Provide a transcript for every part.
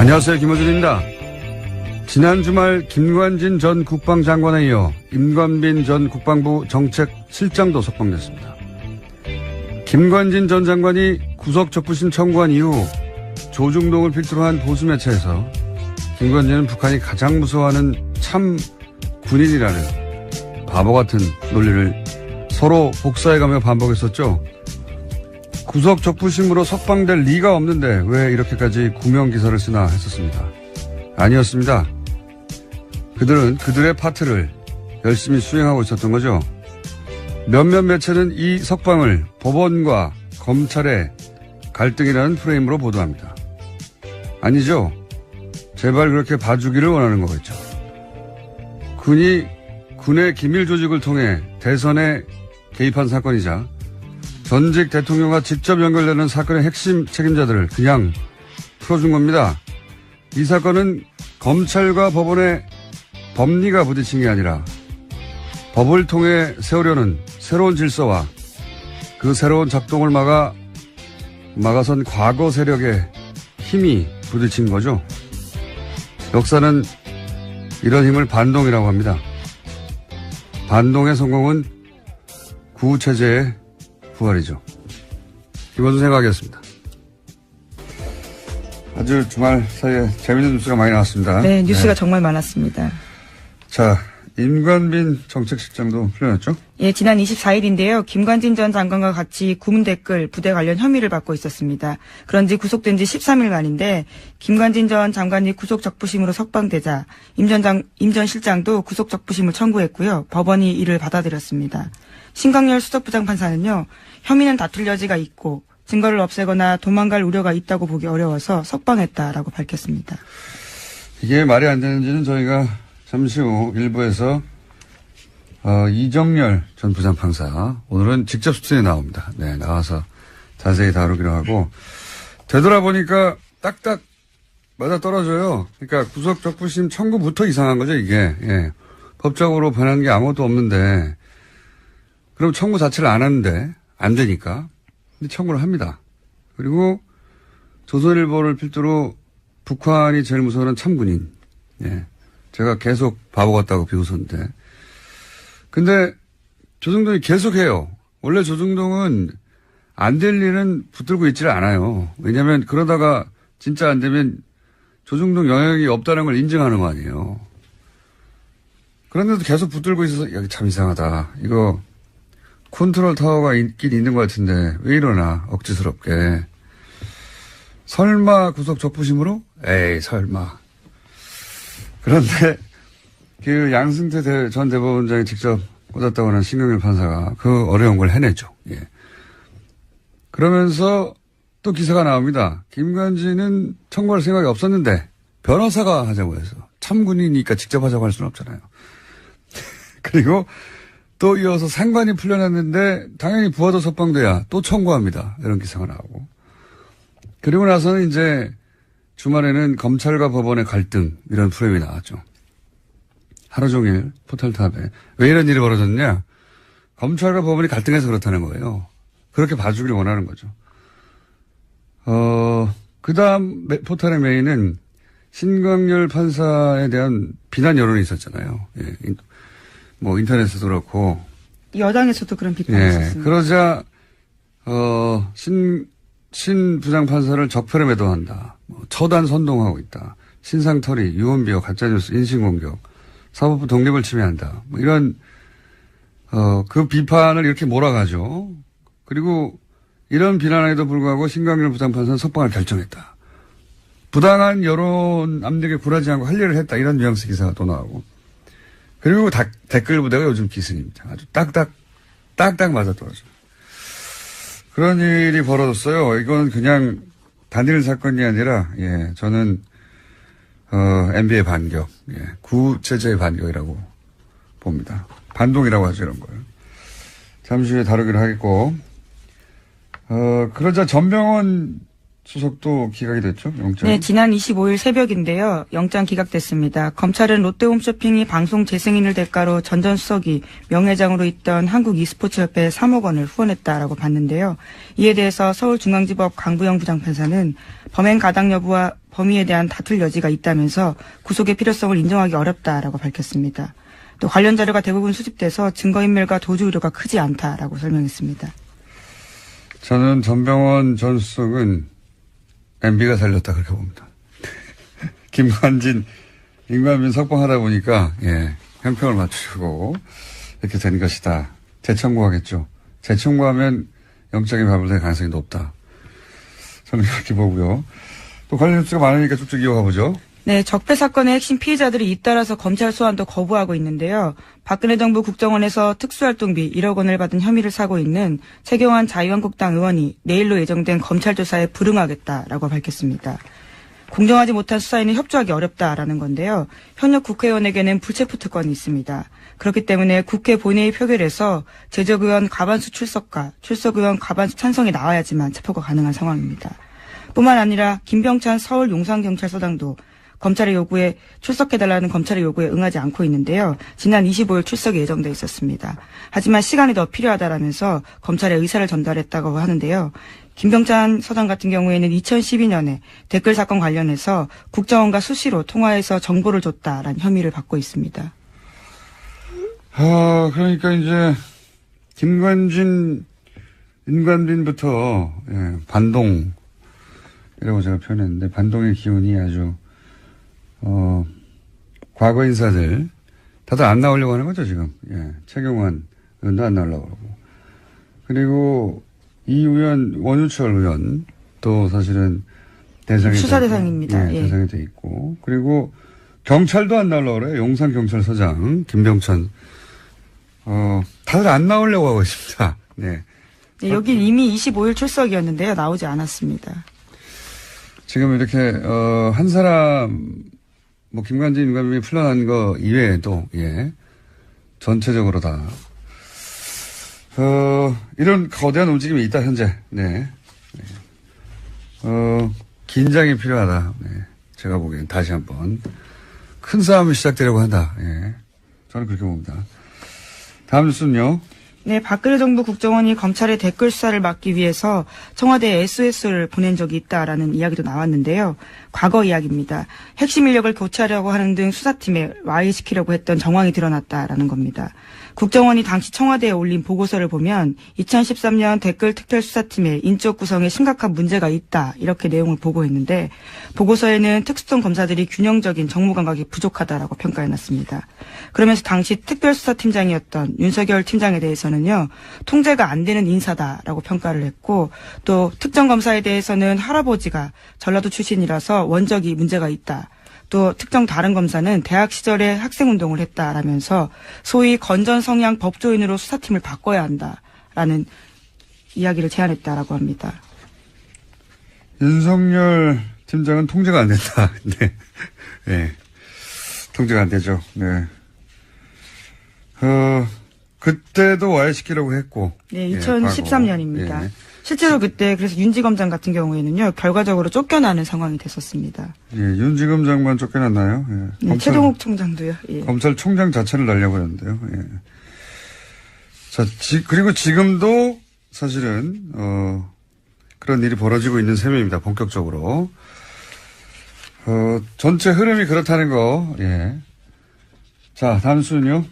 안녕하세요. 김어준입니다. 지난 주말 김관진 전 국방장관에 이어 임관빈 전 국방부 정책실장도 석방됐습니다. 김관진 전 장관이 구속적부심 청구한 이후 조중동을 필두로 한 보수매체에서 김관진은 북한이 가장 무서워하는 참 군인이라는 바보 같은 논리를 서로 복사해가며 반복했었죠. 구속적부심으로 석방될 리가 없는데 왜 이렇게까지 구명기사를 쓰나 했었습니다. 아니었습니다. 그들은 그들의 파트를 열심히 수행하고 있었던 거죠. 몇몇 매체는 이 석방을 법원과 검찰의 갈등이라는 프레임으로 보도합니다. 아니죠. 제발 그렇게 봐주기를 원하는 거겠죠. 군이 군의 기밀 조직을 통해 대선에 개입한 사건이자 전직 대통령과 직접 연결되는 사건의 핵심 책임자들을 그냥 풀어준 겁니다. 이 사건은 검찰과 법원의 법리가 부딪힌 게 아니라 법을 통해 세우려는 새로운 질서와 그 새로운 작동을 막아선 과거 세력의 힘이 부딪힌 거죠. 역사는 이런 힘을 반동이라고 합니다. 반동의 성공은 구체제의 부활이죠. 김어준 생각이었습니다. 아주 주말 사이에 재밌는 뉴스가 많이 나왔습니다. 네, 뉴스가 정말 많았습니다. 자, 임관빈 정책실장도 풀려났죠? 예, 지난 24일인데요. 김관진 전 장관과 같이 구문댓글 부대 관련 혐의를 받고 있었습니다. 그런지 구속된 지 13일간인데 김관진 전 장관이 구속적부심으로 석방되자 임 전 실장도 구속적부심을 청구했고요. 법원이 이를 받아들였습니다. 신광열 수석부장판사는요. 혐의는 다툴 여지가 있고 증거를 없애거나 도망갈 우려가 있다고 보기 어려워서 석방했다라고 밝혔습니다. 이게 말이 안 되는지는 저희가 잠시 후 일부에서 이정열 전 부장판사 오늘은 직접 수준에 나옵니다. 네, 나와서 자세히 다루기로 하고 되돌아보니까 딱딱 맞아 떨어져요. 그러니까 구속적부심 청구부터 이상한 거죠, 이게. 예. 법적으로 변한 게 아무것도 없는데 그럼 청구 자체를 안 하는데 안 되니까 근데 청구를 합니다. 그리고 조선일보를 필두로 북한이 제일 무서워하는 참군인. 예. 제가 계속 바보 같다고 비웃었는데. 근데 조중동이 계속해요. 원래 조중동은 안 될 일은 붙들고 있지를 않아요. 왜냐하면 그러다가 진짜 안 되면 조중동 영향이 없다는 걸 인정하는 거 아니에요. 그런데도 계속 붙들고 있어서 여기 참 이상하다. 이거 컨트롤 타워가 있긴 있는 것 같은데 왜 이러나 억지스럽게. 설마 구속적부심으로? 에이 설마. 그런데 그 양승태 전 대법원장이 직접 꽂았다고 하는 신경일 판사가 그 어려운 걸 해냈죠. 예. 그러면서 또 기사가 나옵니다. 김관진은 청구할 생각이 없었는데 변호사가 하자고 해서 참군이니까 직접 하자고 할 수는 없잖아요. 그리고 또 이어서 상관이 풀려났는데 당연히 부하도 석방돼야 또 청구합니다. 이런 기사가 나오고. 그리고 나서는 이제 주말에는 검찰과 법원의 갈등 이런 프레임이 나왔죠. 하루 종일 포털탑에. 왜 이런 일이 벌어졌냐. 검찰과 법원이 갈등해서 그렇다는 거예요. 그렇게 봐주길 원하는 거죠. 그 다음 포털의 메인은 신광열 판사에 대한 비난 여론이 있었잖아요. 예. 뭐 인터넷에도 그렇고. 여당에서도 그런 비판이 예. 있었습니다. 그러자 신 부장판사를 적폐로 매도한다. 처단 선동하고 있다. 신상털이, 유언비어, 가짜뉴스, 인신공격, 사법부 독립을 침해한다. 뭐 이런 그 비판을 이렇게 몰아가죠. 그리고 이런 비난에도 불구하고 신광열 부장판사는 석방을 결정했다. 부당한 여론 압력에 굴하지 않고 할 일을 했다. 이런 뉘앙스 기사가 또 나오고. 그리고 댓글 부대가 요즘 기승입니다. 아주 딱딱 맞아떨어져요. 그런 일이 벌어졌어요. 이건 그냥 단일 사건이 아니라, 예, 저는, MB의 반격, 예, 구체제의 반격이라고 봅니다. 반동이라고 하죠, 이런 걸. 잠시 후에 다루기로 하겠고, 그러자 전병헌 수석도 기각이 됐죠? 영장. 네, 지난 25일 새벽인데요. 영장 기각됐습니다. 검찰은 롯데홈쇼핑이 방송 재승인을 대가로 전 전 수석이 명예회장으로 있던 한국e스포츠협회에 3억 원을 후원했다라고 봤는데요. 이에 대해서 서울중앙지법 강부영 부장판사는 범행 가당 여부와 범위에 대한 다툴 여지가 있다면서 구속의 필요성을 인정하기 어렵다라고 밝혔습니다. 또 관련 자료가 대부분 수집돼서 증거인멸과 도주 우려가 크지 않다라고 설명했습니다. 저는 전병헌 전 수석은 MB가 살렸다 그렇게 봅니다. 김관진, 임관빈 석방하다 보니까 형평을 맞추고 이렇게 된 것이다. 재청구하겠죠. 재청구하면 영장이 발부될 가능성이 높다. 저는 그렇게 보고요. 또 관련 뉴스가 많으니까 쭉쭉 이어가 보죠. 네, 적폐 사건의 핵심 피의자들이 잇따라서 검찰 소환도 거부하고 있는데요. 박근혜 정부 국정원에서 특수활동비 1억 원을 받은 혐의를 사고 있는 최경환 자유한국당 의원이 내일로 예정된 검찰 조사에 불응하겠다라고 밝혔습니다. 공정하지 못한 수사에는 협조하기 어렵다라는 건데요. 현역 국회의원에게는 불체포 특권이 있습니다. 그렇기 때문에 국회 본회의 표결에서 제적의원 과반수 출석과 출석의원 과반수 찬성이 나와야지만 체포가 가능한 상황입니다. 뿐만 아니라 김병찬 서울 용산경찰서장도 검찰의 요구에 출석해달라는 검찰의 요구에 응하지 않고 있는데요. 지난 25일 출석이 예정돼 있었습니다. 하지만 시간이 더 필요하다라면서 검찰에 의사를 전달했다고 하는데요. 김병찬 서장 같은 경우에는 2012년에 댓글 사건 관련해서 국정원과 수시로 통화해서 정보를 줬다라는 혐의를 받고 있습니다. 그러니까 이제 김관진, 임관빈부터 반동이라고 제가 표현했는데 반동의 기운이 아주 과거 인사들 다들 안 나오려고 하는 거죠 지금. 최경환 의원도 안 나오려고 하고 그리고 이 의원 원유철 의원 또 사실은 대상이 수사 대상입니다. 대상이 돼 있고 그리고 경찰도 안 나오려고 그래요. 용산 경찰서장 김병찬 다들 안 나오려고 하고 있습니다. 네. 네, 여긴 이미 25일 출석이었는데요. 나오지 않았습니다. 지금 이렇게 한 사람 뭐 김관진 임관빈이 풀려난 거 이외에도 전체적으로 다 이런 거대한 움직임이 있다 현재. 네. 긴장이 필요하다. 네. 제가 보기엔 다시 한번 큰 싸움이 시작되려고 한다. 저는 그렇게 봅니다. 다음 뉴스는요. 네, 박근혜 정부 국정원이 검찰의 댓글 수사를 막기 위해서 청와대에 SOS를 보낸 적이 있다라는 이야기도 나왔는데요. 과거 이야기입니다. 핵심 인력을 교체하려고 하는 등 수사팀에 와해시키려고 했던 정황이 드러났다라는 겁니다. 국정원이 당시 청와대에 올린 보고서를 보면 2013년 댓글 특별수사팀의 인적 구성에 심각한 문제가 있다 이렇게 내용을 보고했는데 보고서에는 특수통 검사들이 균형적인 정무 감각이 부족하다라고 평가해놨습니다. 그러면서 당시 특별수사팀장이었던 윤석열 팀장에 대해서는요. 통제가 안 되는 인사다라고 평가를 했고 또 특정 검사에 대해서는 할아버지가 전라도 출신이라서 원적이 문제가 있다. 또 특정 다른 검사는 대학 시절에 학생운동을 했다라면서 소위 건전 성향 법조인으로 수사팀을 바꿔야 한다라는 이야기를 제안했다라고 합니다. 윤석열 팀장은 통제가 안 된다. 네. 네. 통제가 안 되죠. 네. 그때도 와해시키려고 했고. 네, 2013년입니다. 실제로 그때 그래서 윤지검장 같은 경우에는요 결과적으로 쫓겨나는 상황이 됐었습니다. 윤지검장만 쫓겨났나요? 네, 최동욱 총장도요. 검찰총장 자체를 날려버렸는데요. 자, 그리고 지금도 사실은 그런 일이 벌어지고 있는 셈입니다. 본격적으로 전체 흐름이 그렇다는 거. 자, 다음 수는요.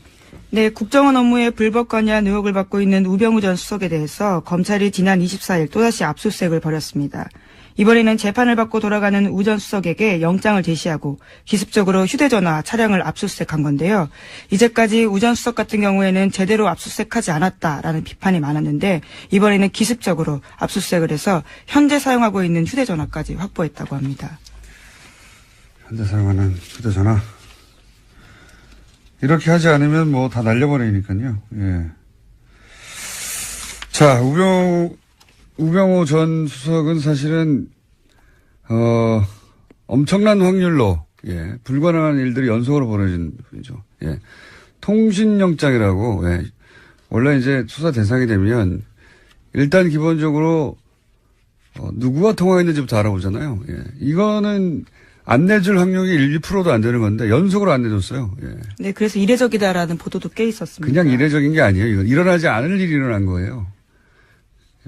네, 국정원 업무에 불법 관여한 의혹을 받고 있는 우병우 전 수석에 대해서 검찰이 지난 24일 또다시 압수수색을 벌였습니다. 이번에는 재판을 받고 돌아가는 우 전 수석에게 영장을 제시하고 기습적으로 휴대전화 차량을 압수수색한 건데요. 이제까지 우 전 수석 같은 경우에는 제대로 압수수색하지 않았다라는 비판이 많았는데 이번에는 기습적으로 압수수색을 해서 현재 사용하고 있는 휴대전화까지 확보했다고 합니다. 현재 사용하는 휴대전화. 이렇게 하지 않으면 뭐 다 날려버리니까요. 자, 우병우 전 수석은 사실은, 엄청난 확률로, 불가능한 일들이 연속으로 벌어진 분이죠. 통신영장이라고, 원래 이제 수사 대상이 되면, 일단 기본적으로, 누구와 통화했는지부터 알아보잖아요. 이거는, 안 내줄 확률이 1%도 안 되는 건데 연속으로 안 내줬어요. 네, 그래서 이례적이다라는 보도도 꽤 있었습니다. 그냥 이례적인 게 아니에요. 이건 일어나지 않을 일이 일어난 거예요.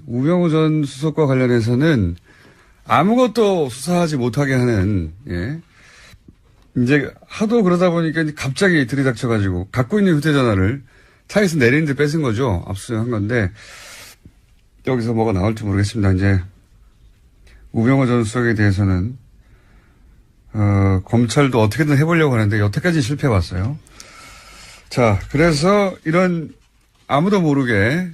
우병우 전 수석과 관련해서는 아무것도 수사하지 못하게 하는, 예. 이제 하도 그러다 보니까 이제 갑자기 들이닥쳐가지고 갖고 있는 휴대전화를 차에서 내리는데 뺏은 거죠. 압수수색한 건데 여기서 뭐가 나올지 모르겠습니다. 이제 우병호 전 수석에 대해서는 검찰도 어떻게든 해보려고 하는데 여태까지 실패해왔어요. 자, 그래서 이런 아무도 모르게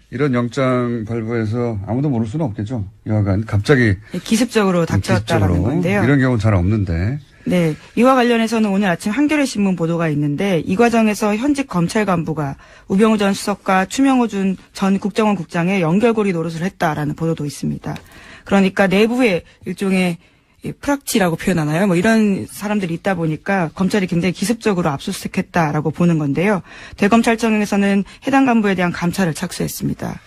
이런 영장 발부해서 아무도 모를 수는 없겠죠. 여하간 갑자기 기습적으로 닥쳤다라는 건데요. 이런 경우는 잘 없는데. 네. 이와 관련해서는 오늘 아침 한겨레 신문 보도가 있는데 이 과정에서 현직 검찰 간부가 우병우 전 수석과 추명호 전 국정원 국장의 연결고리 노릇을 했다라는 보도도 있습니다. 그러니까 내부에 일종의 프락치라고 표현하나요? 뭐 이런 사람들이 있다 보니까 검찰이 굉장히 기습적으로 압수수색했다라고 보는 건데요. 대검찰청에서는 해당 간부에 대한 감찰을 착수했습니다.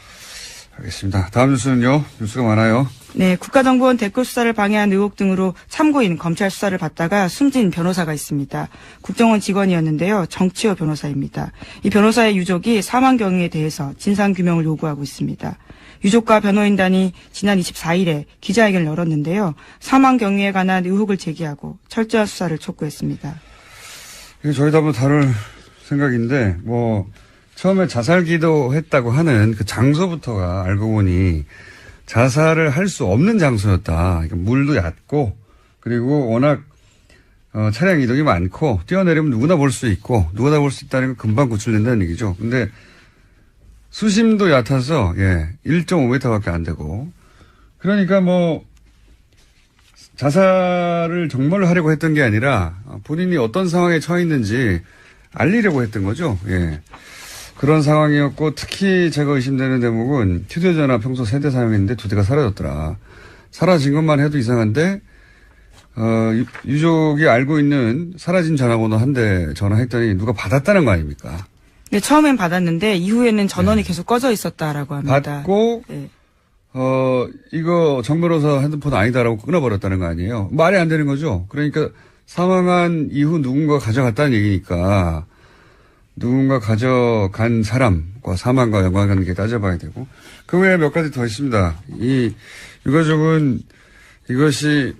알겠습니다. 다음 뉴스는요. 뉴스가 많아요. 네, 국가정보원 댓글 수사를 방해한 의혹 등으로 참고인 검찰 수사를 받다가 숨진 변호사가 있습니다. 국정원 직원이었는데요. 정치호 변호사입니다. 이 변호사의 유족이 사망 경위에 대해서 진상규명을 요구하고 있습니다. 유족과 변호인단이 지난 24일에 기자회견을 열었는데요. 사망 경위에 관한 의혹을 제기하고 철저한 수사를 촉구했습니다. 이거 저희도 한번 다룰 생각인데 처음에 자살 기도했다고 하는 그 장소부터가 알고 보니 자살을 할 수 없는 장소였다. 물도 얕고 그리고 워낙 차량 이동이 많고 뛰어내리면 누구나 볼 수 있고 누구나 볼 수 있다는 건 금방 구출된다는 얘기죠. 근데 수심도 얕아서 1.5m밖에 안 되고 그러니까 자살을 정말로 하려고 했던 게 아니라 본인이 어떤 상황에 처해 있는지 알리려고 했던 거죠. 예. 그런 상황이었고 특히 제가 의심되는 대목은 휴대전화 평소 3대 사용했는데 2대가 사라졌더라. 사라진 것만 해도 이상한데 유족이 알고 있는 사라진 전화번호 한 대 전화했더니 누가 받았다는 거 아닙니까? 네, 처음엔 받았는데 이후에는 전원이 계속 꺼져 있었다라고 합니다. 받고 네. 이거 정 변호사 핸드폰 아니다라고 끊어버렸다는 거 아니에요? 말이 안 되는 거죠. 그러니까 사망한 이후 누군가 가져갔다는 얘기니까 누군가 가져간 사람과 사망과 연관관계 따져봐야 되고 그 외에 몇 가지 더 있습니다. 이 유가족은 이것이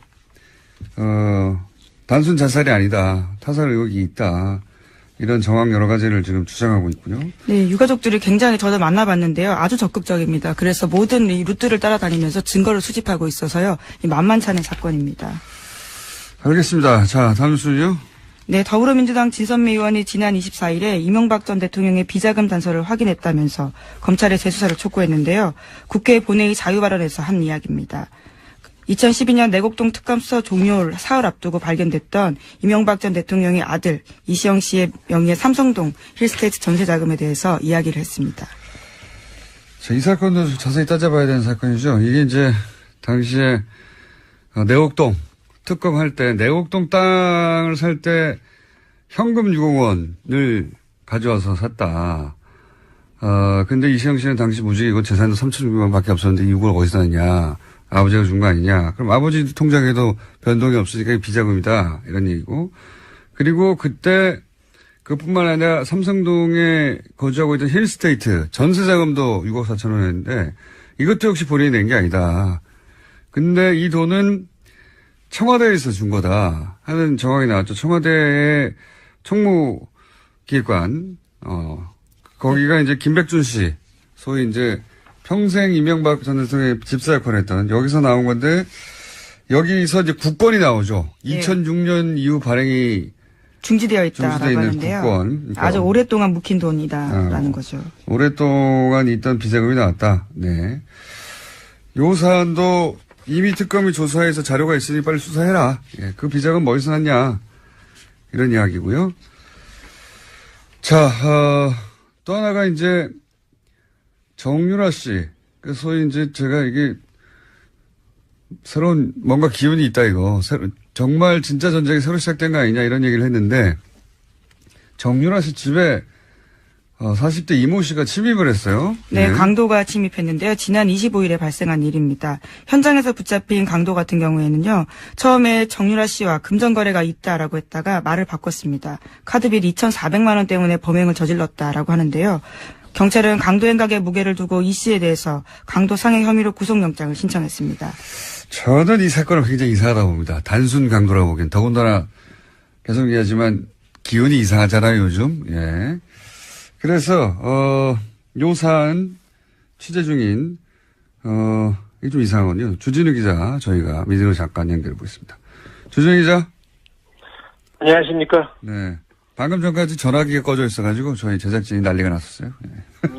단순 자살이 아니다. 타살 의혹이 있다. 이런 정황 여러 가지를 지금 주장하고 있군요. 네, 유가족들이 굉장히 저도 만나봤는데요. 아주 적극적입니다. 그래서 모든 이 루트를 따라다니면서 증거를 수집하고 있어서요. 만만치 않은 사건입니다. 알겠습니다. 자, 다음 뉴스는요. 네, 더불어민주당 진선미 의원이 지난 24일에 이명박 전 대통령의 비자금 단서를 확인했다면서 검찰의 재수사를 촉구했는데요. 국회 본회의 자유 발언에서 한 이야기입니다. 2012년 내곡동 특감 수사 종료 사흘 앞두고 발견됐던 이명박 전 대통령의 아들 이시영 씨의 명의의 삼성동 힐스테이트 전세 자금에 대해서 이야기를 했습니다. 자, 이 사건도 자세히 따져봐야 되는 사건이죠. 이게 이제 당시에 내곡동 특검할 때 내곡동 땅을 살 때 현금 6억 원을 가져와서 샀다. 근데 이시영 씨는 당시 무직이고 재산도 3,600만 밖에 없었는데 6억 어디서 났냐. 아버지가 준 거 아니냐. 그럼 아버지 통장에도 변동이 없으니까 비자금이다. 이런 얘기고. 그리고 그때 그뿐만 아니라 삼성동에 거주하고 있던 힐스테이트 전세자금도 6억 4천 원이었는데 이것도 역시 본인이 낸 게 아니다. 근데 이 돈은 청와대에서 준 거다 하는 정황이 나왔죠. 청와대의 총무기획관, 거기가 이제 김백준 씨, 소위 이제 평생 이명박 전 대통령의 집사 역할을 했던 여기서 나온 건데 여기서 이제 국권이 나오죠. 네. 2006년 이후 발행이 중지되어 있다라고 하는데요. 국권. 그러니까 아주 오랫동안 묵힌 돈이다라는 거죠. 오랫동안 있던 비자금이 나왔다. 네. 요 사안도 이미 특검이 조사해서 자료가 있으니 빨리 수사해라. 예, 그 비자금 어디서 났냐. 이런 이야기고요. 자, 또 하나가 이제 정유라 씨. 소위 이제 제가 이게 새로운 뭔가 기운이 있다 이거. 정말 진짜 전쟁이 새로 시작된 거 아니냐 이런 얘기를 했는데 정유라 씨 집에 40대 이모 씨가 침입을 했어요. 네, 강도가 침입했는데요. 지난 25일에 발생한 일입니다. 현장에서 붙잡힌 강도 같은 경우에는요. 처음에 정유라 씨와 금전거래가 있다라고 했다가 말을 바꿨습니다. 카드빚 2,400만 원 때문에 범행을 저질렀다라고 하는데요. 경찰은 강도 행각의 무게를 두고 이 씨에 대해서 강도 상해 혐의로 구속영장을 신청했습니다. 저는 이 사건을 굉장히 이상하다고 봅니다. 단순 강도라고 보기엔. 더군다나 계속 얘기하지만 기운이 이상하잖아요, 요즘. 예. 그래서, 요 사안 취재 중인, 이게 좀 이상하군요. 주진우 기자, 저희가 미디어 잠깐 연결해 보겠습니다. 주진우 기자. 안녕하십니까. 네. 방금 전까지 전화기가 꺼져 있어가지고 저희 제작진이 난리가 났었어요. 네.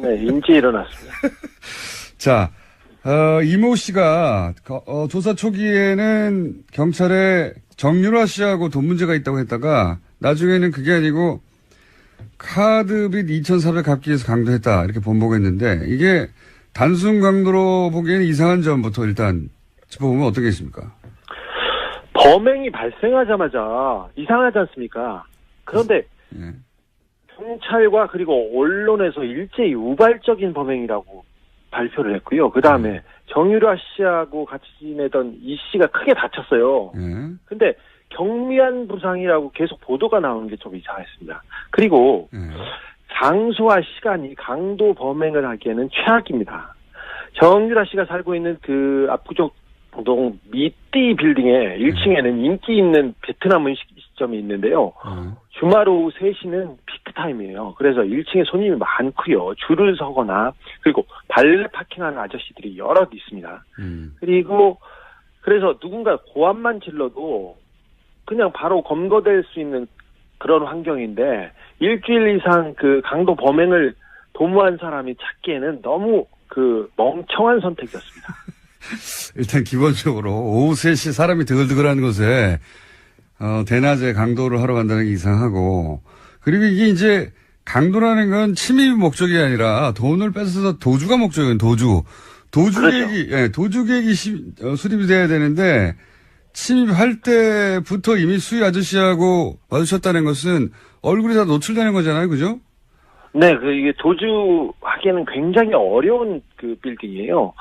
네, 인지 일어났습니다. 자, 이모 씨가, 조사 초기에는 경찰에 정유라 씨하고 돈 문제가 있다고 했다가 나중에는 그게 아니고 카드빚 2,400 갚기 위해서 강도했다. 이렇게 번복했는데 이게 단순 강도로 보기에는 이상한 점부터 일단 짚어보면 어떻게 있습니까? 범행이 발생하자마자 이상하지 않습니까? 그런데 예. 경찰과 그리고 언론에서 일제히 우발적인 범행이라고 발표를 했고요. 그 다음에 정유라 씨하고 같이 지내던 이 씨가 크게 다쳤어요. 예. 근데 경미한 부상이라고 계속 보도가 나오는 게 좀 이상했습니다. 그리고 예. 장소와 시간이 강도 범행을 하기에는 최악입니다. 정유라 씨가 살고 있는 그 압구정 동 미띠 빌딩의 1층에는 인기 있는 베트남 음식점이 있는데요. 주말 오후 3시는 피크타임이에요. 그래서 1층에 손님이 많고요. 줄을 서거나 그리고 발레 파킹하는 아저씨들이 여럿 있습니다. 그리고 그래서 누군가 고함만 질러도 그냥 바로 검거될 수 있는 그런 환경인데 일주일 이상 그 강도 범행을 도모한 사람이 찾기에는 너무 그 멍청한 선택이었습니다. 일단 기본적으로 오후 3시 사람이 드글드글하는 곳에 대낮에 강도를 하러 간다는 게 이상하고 그리고 이게 이제 강도라는 건 침입 목적이 아니라 돈을 뺏어서 도주가 목적이에요. 도주 계획이 그렇죠. 예, 도주 계획이 수립이 돼야 되는데 침입할 때부터 이미 수희 아저씨하고 마주쳤다는 것은 얼굴이 다 노출되는 거잖아요. 그죠? 네, 이게 도주하기에는 굉장히 어려운 그 빌딩이에요.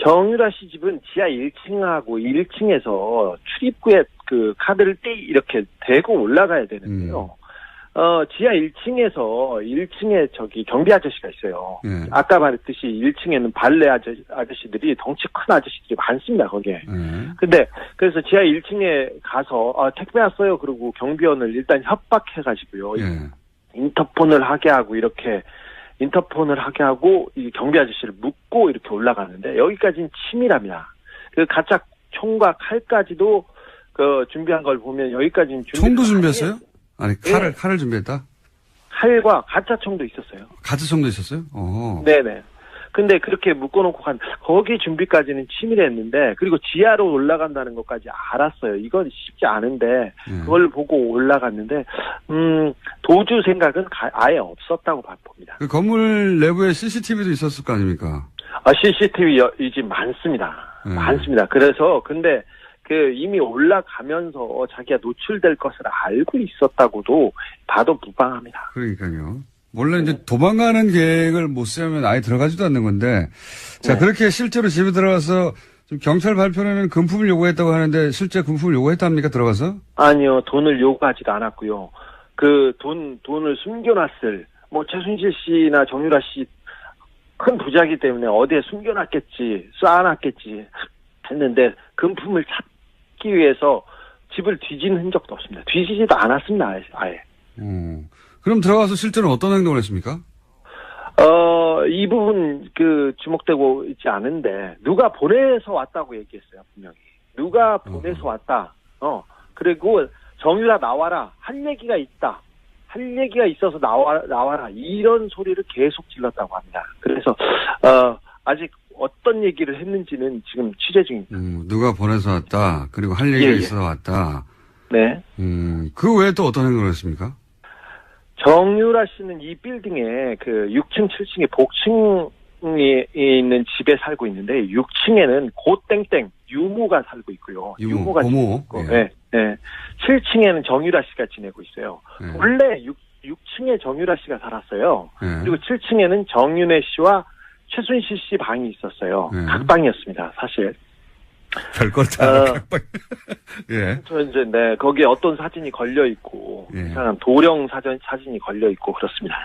정유라 씨 집은 지하 1층하고 1층에서 출입구에 그 카드를 이렇게 대고 올라가야 되는데요. 지하 1층에서 1층에 저기 경비 아저씨가 있어요. 아까 말했듯이 1층에는 발레 아저씨들이 덩치 큰 아저씨들이 많습니다, 거기에. 근데 그래서 지하 1층에 가서 택배 왔어요. 그리고 경비원을 일단 협박해가지고요. 인터폰을 하게 하고 이렇게 인터폰을 하게 하고 이 경비 아저씨를 묶고 이렇게 올라가는데 여기까지는 치밀합니다. 그 가짜 총과 칼까지도 그 준비한 걸 보면 여기까지는 총도 준비했어요? 아니 칼을 준비했다? 칼과 가짜 총도 있었어요. 가짜 총도 있었어요? 네네. 근데 그렇게 묶어놓고 거기 준비까지는 치밀했는데 그리고 지하로 올라간다는 것까지 알았어요. 이건 쉽지 않은데 그걸 보고 올라갔는데 도주 생각은 아예 없었다고 봅니다. 그 건물 내부에 CCTV도 있었을 거 아닙니까? CCTV 이제 많습니다. 많습니다. 그래서 근데 그 이미 올라가면서 자기가 노출될 것을 알고 있었다고도 봐도 무방합니다. 그러니까요. 원래 이제 도망가는 계획을 못 세우면 아예 들어가지도 않는 건데, 자, 그렇게 실제로 집에 들어가서 좀 경찰 발표는 금품을 요구했다고 하는데 실제 금품을 요구했답니까? 들어가서? 아니요, 돈을 요구하지도 않았고요. 그 돈을 숨겨놨을, 최순실 씨나 정유라 씨 큰 부자이기 때문에 어디에 숨겨놨겠지, 쌓아놨겠지 했는데 금품을 찾기 위해서 집을 뒤진 흔적도 없습니다. 뒤지지도 않았습니다, 아예. 그럼 들어가서 실제로 어떤 행동을 했습니까? 이 부분 주목되고 있지 않은데 누가 보내서 왔다고 얘기했어요, 분명히. 누가 보내서 왔다. 그리고 정유라 나와라. 할 얘기가 있다. 할 얘기가 있어서 나와라. 이런 소리를 계속 질렀다고 합니다. 그래서 아직 어떤 얘기를 했는지는 지금 취재 중입니다. 누가 보내서 왔다. 그리고 할 얘기가 있어서 왔다. 네. 그 외에 또 어떤 행동을 했습니까? 정유라 씨는 이 빌딩에 6층, 7층에 복층에 있는 집에 살고 있는데 6층에는 고땡땡 유모가 살고 있고요. 유모가 고모. 있고, 네. 7층에는 정유라 씨가 지내고 있어요. 원래 6층에 정유라 씨가 살았어요. 그리고 7층에는 정윤혜 씨와 최순실 씨 방이 있었어요. 각방이었습니다, 사실. 별걸 다 각방. 예. 네, 거기에 어떤 사진이 걸려 있고, 이상한 도령 사진이 걸려 있고 그렇습니다.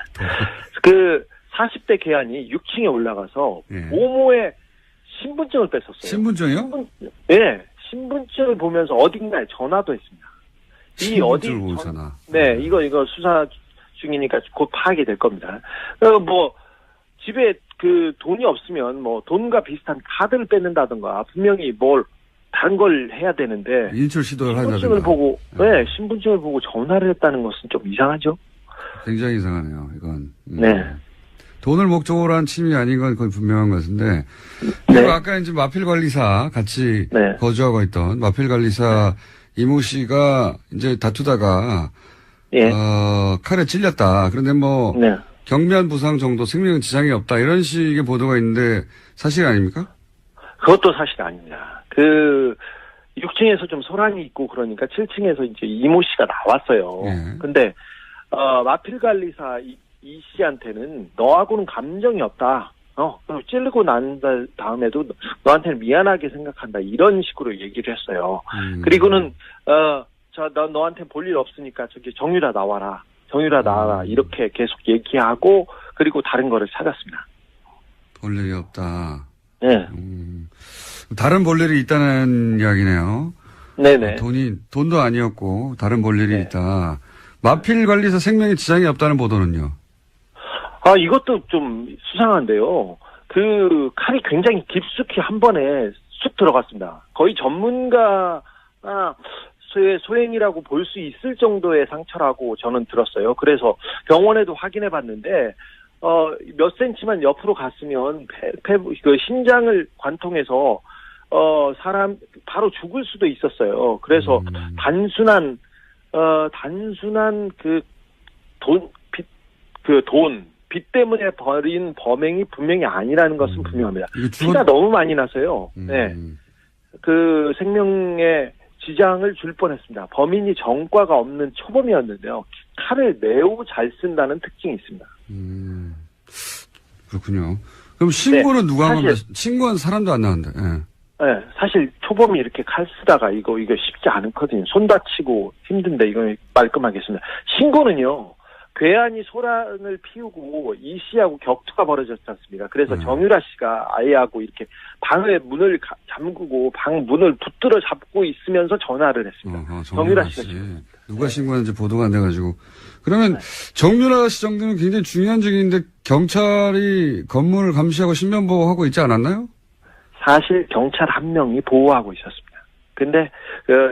40대 계안이 6층에 올라가서 모모의 신분증을 뺐었어요. 신분증이요? 신분증을 보면서 어딘가에 전화도 했습니다. 이 어디 신분증을 보잖아. 네, 이거 수사 중이니까 곧 파악이 될 겁니다. 뭐 집에 그 돈이 없으면 뭐 돈과 비슷한 카드를 뺏는다든가 분명히 뭘 다른 걸 해야 되는데 인출 시도를 신분증을 한다든가. 보고 신분증을 보고 전화를 했다는 것은 좀 이상하죠. 굉장히 이상하네요. 이건. 네. 돈을 목적으로 한 침이 아닌 건 거의 분명한 것 같은데. 그리고 네. 아까 이제 마필 관리사 같이 네. 거주하고 있던 마필 관리사 이모 씨가 이제 다투다가 예. 칼에 찔렸다. 그런데 뭐 네. 경미한 부상 정도 생명 지장이 없다. 이런 식의 보도가 있는데 사실 아닙니까? 그것도 사실 아닙니다. 6층에서 좀 소란이 있고 그러니까 7층에서 이제 이모 씨가 나왔어요. 예. 근데 마필 관리사 이 씨한테는 너하고는 감정이 없다. 찌르고 난 다음에도 너한테는 미안하게 생각한다. 이런 식으로 얘기를 했어요. 그리고는 나 너한테 볼 일 없으니까 저기 정유라 나와라. 정유라 나와라. 이렇게 계속 얘기하고 그리고 다른 거를 찾았습니다. 볼 일이 없다. 네. 다른 볼 일이 있다는 이야기네요. 네네. 돈도 아니었고 다른 볼 일이 네. 있다. 마필 관리사 생명에 지장이 없다는 보도는요. 이것도 좀 수상한데요. 그 칼이 굉장히 깊숙이 한 번에 쑥 들어갔습니다. 거의 전문가나 소행이라고 볼 수 있을 정도의 상처라고 저는 들었어요. 그래서 병원에도 확인해 봤는데, 몇 센치만 옆으로 갔으면 그 신장을 관통해서, 사람 바로 죽을 수도 있었어요. 그래서 단순한 빚 때문에 벌인 범행이 분명히 아니라는 것은 분명합니다. 피가 너무 많이 나서요. 네. 그 생명에 지장을 줄 뻔했습니다. 범인이 전과가 없는 초범이었는데요. 칼을 매우 잘 쓴다는 특징이 있습니다. 그렇군요. 그럼 신고는 네, 누가 한 겁니까? 신고한 사람도 안 나왔는데. 예. 네, 사실 초범이 이렇게 칼 쓰다가 이거 쉽지 않거든요. 손 다치고 힘든데 이거 말끔하겠습니다. 신고는요. 괴한이 소란을 피우고 이 씨하고 격투가 벌어졌지 않습니까? 그래서 정유라 씨가 아이하고 이렇게 방의 문을 잠그고 방 문을 붙들어 잡고 있으면서 전화를 했습니다. 정유라 씨가 누가 신고했는지 보도가 안 돼가지고. 그러면 정유라 씨 정도는 굉장히 중요한 증인인데 경찰이 건물을 감시하고 신변보호하고 있지 않았나요? 사실 경찰 한 명이 보호하고 있었습니다. 근데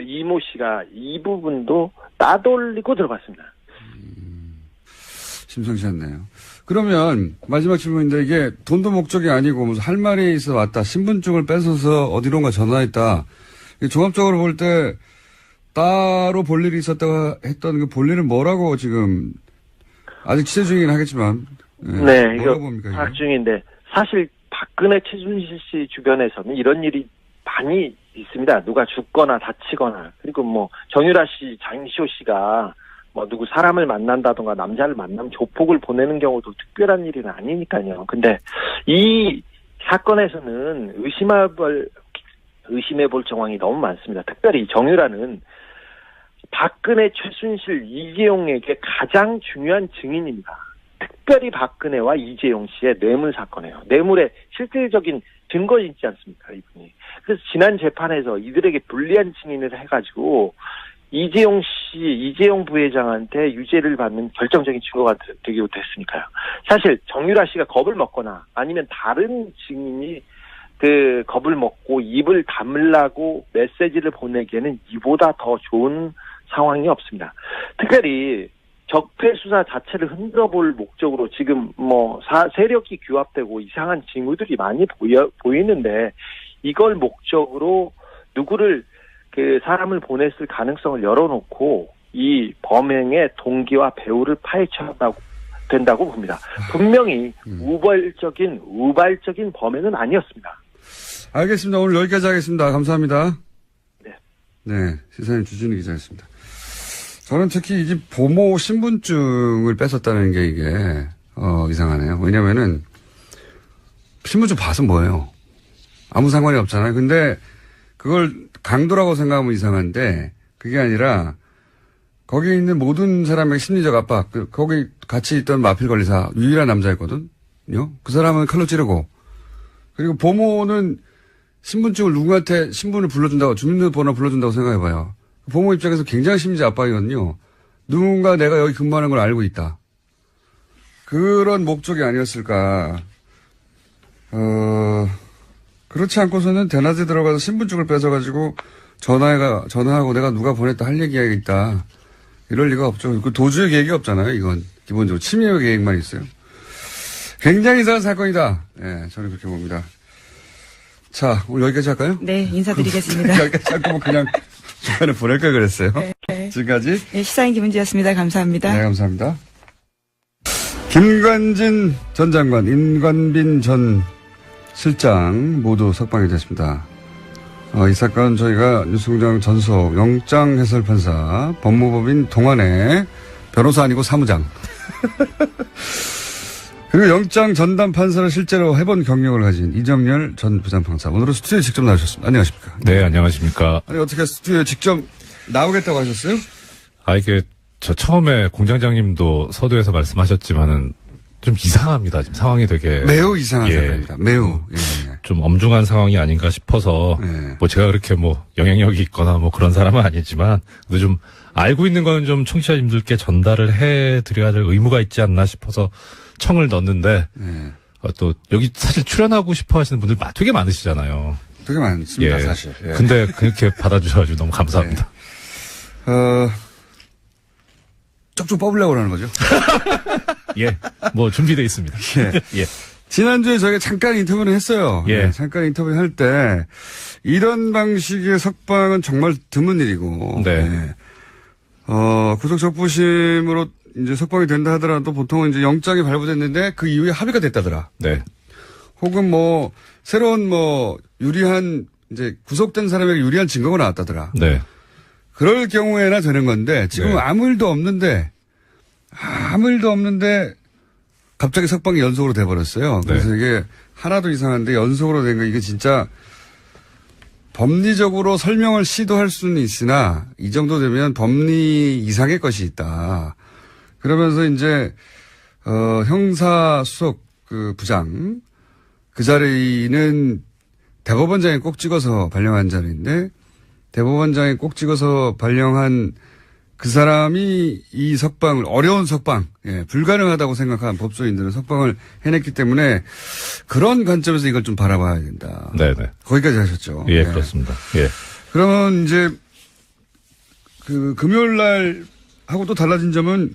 이모 씨가 이 부분도 따돌리고 들어갔습니다. 심상치 않네요. 그러면 마지막 질문인데 이게 돈도 목적이 아니고 무슨 할 말이 있어 왔다. 신분증을 뺏어서 어디론가 전화했다. 종합적으로 볼 때 따로 볼 일이 있었다고 했던 그 볼 일은 뭐라고 지금 아직 취재 중이긴 하겠지만. 네, 이거 봅니까, 파악 중인데 사실 박근혜 최순실 씨 주변에서는 이런 일이 많이 있습니다. 누가 죽거나 다치거나 그리고 뭐 정유라 씨, 장시호 씨가 뭐 누구 사람을 만난다던가 남자를 만나면 조폭을 보내는 경우도 특별한 일은 아니니까요. 근데 이 사건에서는 의심해볼 정황이 너무 많습니다. 특별히 정유라는 박근혜, 최순실, 이재용에게 가장 중요한 증인입니다. 특별히 박근혜와 이재용 씨의 뇌물 사건이에요. 뇌물의 실질적인 증거 있지 않습니까, 이분이. 그래서 지난 재판에서 이들에게 불리한 증인을 해가지고 이재용 부회장한테 유죄를 받는 결정적인 증거가 되기도 했으니까요. 사실 정유라 씨가 겁을 먹거나 아니면 다른 증인이 그 겁을 먹고 입을 다물라고 메시지를 보내기에는 이보다 더 좋은 상황이 없습니다. 특별히 적폐 수사 자체를 흔들어볼 목적으로 지금 세력이 규합되고 이상한 징후들이 많이 보이는데 이걸 목적으로 누구를 그 사람을 보냈을 가능성을 열어놓고 이 범행의 동기와 배후를 파헤쳐야 된다고 봅니다. 분명히 우발적인 범행은 아니었습니다. 알겠습니다. 오늘 여기까지 하겠습니다. 감사합니다. 네. 네, 시사인 주진우 기자였습니다. 저는 특히 이 집 보모 신분증을 뺏었다는 게 이게 이상하네요. 왜냐면은 신분증 봐서 뭐예요? 아무 상관이 없잖아요. 근데 그걸 강도라고 생각하면 이상한데 그게 아니라 거기에 있는 모든 사람의 심리적 압박, 거기 같이 있던 마필 관리사 유일한 남자였거든요. 그 사람은 칼로 찌르고 그리고 보모는 신분증을 누구한테 신분을 불러준다고, 주민등록번호 불러준다고 생각해봐요. 부모 입장에서 굉장히 심지 압박이거든요. 누군가 내가 여기 근무하는 걸 알고 있다. 그런 목적이 아니었을까. 그렇지 않고서는 대낮에 들어가서 신분증을 뺏어가지고 전화하고 내가 누가 보냈다 할 얘기가 있다. 이럴 리가 없죠. 그 도주의 계획이 없잖아요. 이건 기본적으로 침해 계획만 있어요. 굉장히 이상한 사건이다. 예, 저는 그렇게 봅니다. 자, 오늘 여기까지 할까요? 네, 인사드리겠습니다. 여기까지 할 거면 그냥 중간에 보낼 걸 그랬어요. 네. 지금까지. 네, 시사인 김은지였습니다. 감사합니다. 네, 감사합니다. 김관진 전 장관, 임관빈 전 실장 모두 석방이 됐습니다. 이 사건 저희가 뉴스공장 전속 영장 해설판사 법무법인 동안의 변호사 아니고 사무장 그리고 영장 전담 판사를 실제로 해본 경력을 가진 이정열 전 부장판사 오늘은 스튜디오에 직접 나오셨습니다. 안녕하십니까? 네, 안녕하십니까? 아니 어떻게 스튜디오에 직접 나오겠다고 하셨어요? 이게 저 처음에 공장장님도 서두에서 말씀하셨지만은 좀 이상합니다. 지금 상황이 되게 매우 이상한 예. 사건입니다. 매우. 예. 좀 엄중한 상황이 아닌가 싶어서 예. 뭐 제가 그렇게 뭐 영향력이 있거나 뭐 그런 사람은 아니지만 근데 좀 알고 있는 거는 좀 청취자님들께 전달을 해드려야 될 의무가 있지 않나 싶어서 청을 넣었는데 예. 또 여기 사실 출연하고 싶어 하시는 분들 되게 많으시잖아요. 되게 많습니다, 예. 사실. 예. 근데 그렇게 받아주셔가지고 너무 감사합니다. 쪽좀 뽑으려고 하는 거죠? 예, 뭐 준비되어 있습니다. 예. 예. 지난주에 저희가 잠깐 인터뷰를 했어요. 예. 네, 잠깐 인터뷰 할 때, 이런 방식의 석방은 정말 드문 일이고, 네. 네. 구속적부심으로 이제 석방이 된다 하더라도 보통은 이제 영장이 발부됐는데 그 이후에 합의가 됐다더라. 네. 혹은 뭐, 새로운 뭐, 유리한, 이제 구속된 사람에게 유리한 증거가 나왔다더라. 네. 그럴 경우에나 되는 건데, 지금 네. 아무 일도 없는데, 갑자기 석방이 연속으로 돼버렸어요. 그래서 네. 이게 하나도 이상한데 연속으로 된 거 이게 진짜 법리적으로 설명을 시도할 수는 있으나 이 정도 되면 법리 이상의 것이 있다. 그러면서 이제 형사수석 그 부장 그 자리는 대법원장이 꼭 찍어서 발령한 자리인데 대법원장이 꼭 찍어서 발령한 그 사람이 이 석방을, 어려운 석방, 예, 불가능하다고 생각한 법조인들은 석방을 해냈기 때문에 그런 관점에서 이걸 좀 바라봐야 된다. 네네. 거기까지 하셨죠. 예, 그렇습니다. 예. 그러면 이제 그 금요일 날 하고 또 달라진 점은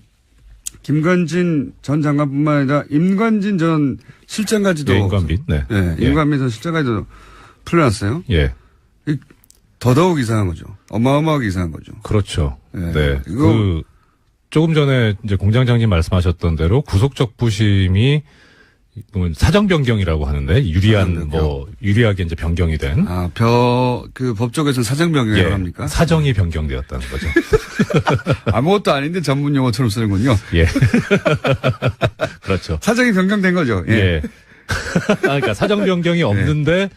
김관진 전 장관뿐만 아니라 임관진 전 실장까지도. 예, 임관빈. 네. 예, 임관빈 전 실장까지도 풀려났어요. 예. 더더욱 이상한 거죠. 어마어마하게 이상한 거죠. 그렇죠. 예. 네. 이거 조금 전에 이제 공장장님 말씀하셨던 대로 구속적부심이 사정 변경이라고 하는데 유리하게 이제 변경이 된. 그 법조계에서는 사정 변경이라고 합니까? 사정이 변경되었다는 거죠. 아무것도 아닌데 전문 용어처럼 쓰는군요. 예. 그렇죠. 사정이 변경된 거죠. 예. 예. 그러니까 사정 변경이 없는데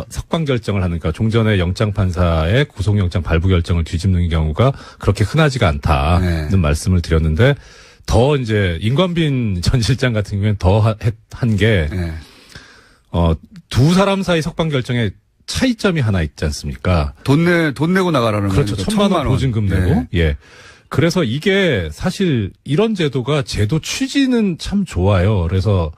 석방 결정을 하니까 종전의 영장 판사의 구속영장 발부 결정을 뒤집는 경우가 그렇게 흔하지가 않다는 네. 말씀을 드렸는데 더 이제 임관빈 전 실장 같은 경우에는 더 한 게 네. 두 사람 사이 석방 결정에 차이점이 하나 있지 않습니까? 돈 내고 나가라는 그렇죠. 거니까 1,000만 원 보증금 내고. 네. 예. 그래서 이게 사실 이런 제도가 제도 취지는 참 좋아요. 그래서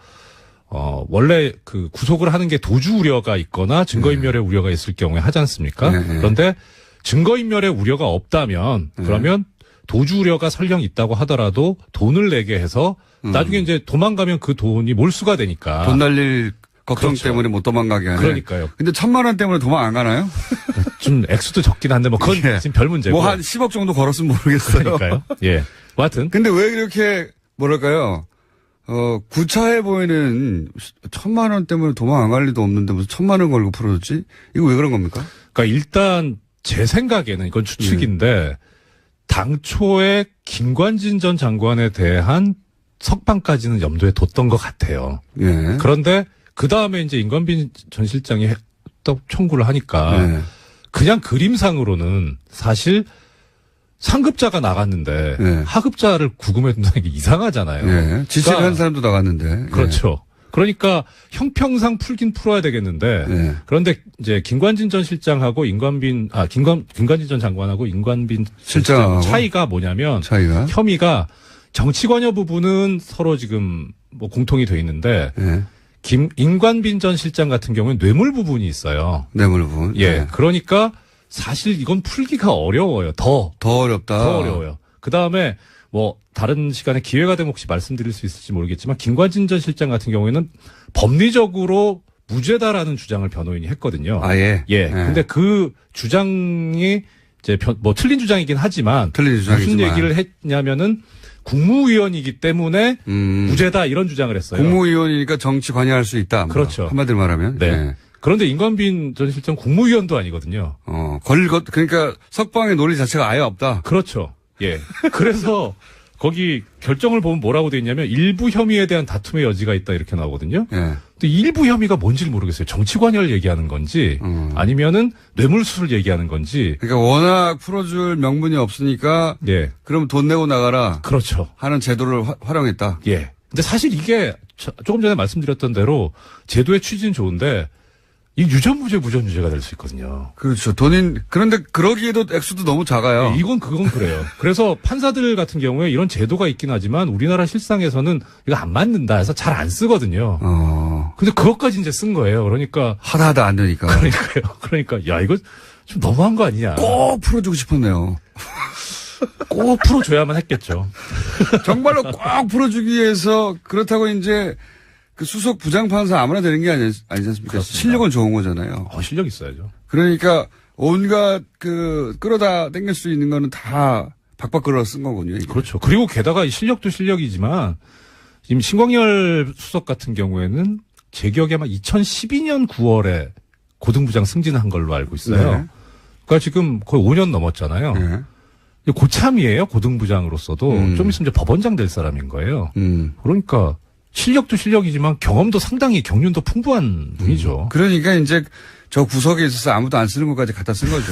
원래 그 구속을 하는 게 도주 우려가 있거나 증거인멸의 우려가 있을 경우에 하지 않습니까? 네. 그런데 증거인멸의 우려가 없다면 그러면 도주 우려가 설령 있다고 하더라도 돈을 내게 해서 나중에 이제 도망가면 그 돈이 몰수가 되니까. 돈 날릴 걱정 그렇죠. 때문에 못 도망가게 하는. 그러니까요. 근데 1,000만 원 때문에 도망 안 가나요? 좀 액수도 적긴 한데 뭐 그건 예. 지금 별 문제고. 뭐 한 10억 정도 걸었으면 모르겠어요. 그러니까요. 예. 뭐 하여튼. 근데 왜 이렇게 뭐랄까요? 구차해 보이는 1,000만 원 때문에 도망 안 갈 리도 없는데 무슨 1,000만 원 걸고 풀어줬지? 이거 왜 그런 겁니까? 그러니까 일단 제 생각에는 이건 추측인데 당초에 김관진 전 장관에 대한 석방까지는 염두에 뒀던 것 같아요. 예. 그런데 그 다음에 이제 임관빈 전 실장이 또 청구를 하니까 예. 그냥 그림상으로는 사실 상급자가 나갔는데 예. 하급자를 구금해 둔다는 게 이상하잖아요. 예. 지시를 그러니까 한 사람도 나갔는데. 그렇죠. 그러니까 형평상 풀긴 풀어야 되겠는데 네. 그런데 이제 김관진 전 실장하고 김관진 전 장관하고 임관빈 실장하고 실장 차이가 뭐냐면 차이가 혐의가 정치 관여 부분은 서로 지금 뭐 공통이 돼 있는데 네. 임관빈 전 실장 같은 경우는 뇌물 부분이 있어요. 뇌물 부분. 예. 네. 그러니까 사실 이건 풀기가 어려워요. 더 어렵다. 더 어려워요. 그 다음에 뭐 다른 시간에 기회가 되면 혹시 말씀드릴 수 있을지 모르겠지만 김관진 전 실장 같은 경우에는 법리적으로 무죄다라는 주장을 변호인이 했거든요. 아예. 예. 근데 그 주장이 이제 뭐 틀린 주장이긴 하지만 틀린 주장이지만 무슨 얘기를 했냐면은 국무위원이기 때문에 무죄다 이런 주장을 했어요. 국무위원이니까 정치 관여할 수 있다. 뭐. 그렇죠. 한마디로 말하면. 네. 네. 그런데 임관빈 전 실장 국무위원도 아니거든요. 그러니까 석방의 논리 자체가 아예 없다. 그렇죠. 예. 그래서 거기 결정을 보면 뭐라고 돼 있냐면 일부 혐의에 대한 다툼의 여지가 있다 이렇게 나오거든요. 예. 근데 일부 혐의가 뭔지를 모르겠어요. 정치 관여를 얘기하는 건지 아니면은 뇌물수를 얘기하는 건지. 그러니까 워낙 풀어줄 명분이 없으니까 예. 그럼 돈 내고 나가라 그렇죠. 하는 제도를 활용했다. 예. 근데 사실 이게 조금 전에 말씀드렸던 대로 제도의 취지는 좋은데 이 유전무죄 무전유죄가 될 수 있거든요. 그렇죠. 그런데 그러기에도 액수도 너무 작아요. 예, 그건 그래요. 그래서 판사들 같은 경우에 이런 제도가 있긴 하지만 우리나라 실상에서는 이거 안 맞는다 해서 잘 안 쓰거든요. 근데 그것까지 이제 쓴 거예요. 그러니까. 하다 안 되니까. 그러니까요. 그러니까, 야, 이거 좀 너무한 거 아니냐. 꼭 풀어주고 싶었네요. 꼭 풀어줘야만 했겠죠. 정말로 꼭 풀어주기 위해서 그렇다고 이제 그 수석 부장판사 아무나 되는 게 아니지 않습니까? 그렇습니다. 실력은 좋은 거잖아요. 실력 있어야죠. 그러니까 온갖 끌어다 땡길 수 있는 거는 다 박박 끌어 쓴 거군요. 이게. 그렇죠. 그리고 게다가 이 실력도 실력이지만 지금 신광열 수석 같은 경우에는 제 기억에 아마 2012년 9월에 고등부장 승진한 걸로 알고 있어요. 네. 그러니까 지금 거의 5년 넘었잖아요. 네. 고참이에요. 고등부장으로서도 좀 있으면 이제 법원장 될 사람인 거예요. 그러니까 실력도 실력이지만 경험도 상당히 경륜도 풍부한 분이죠. 그러니까 이제 저 구석에 있어서 아무도 안 쓰는 것까지 갖다 쓴 거죠.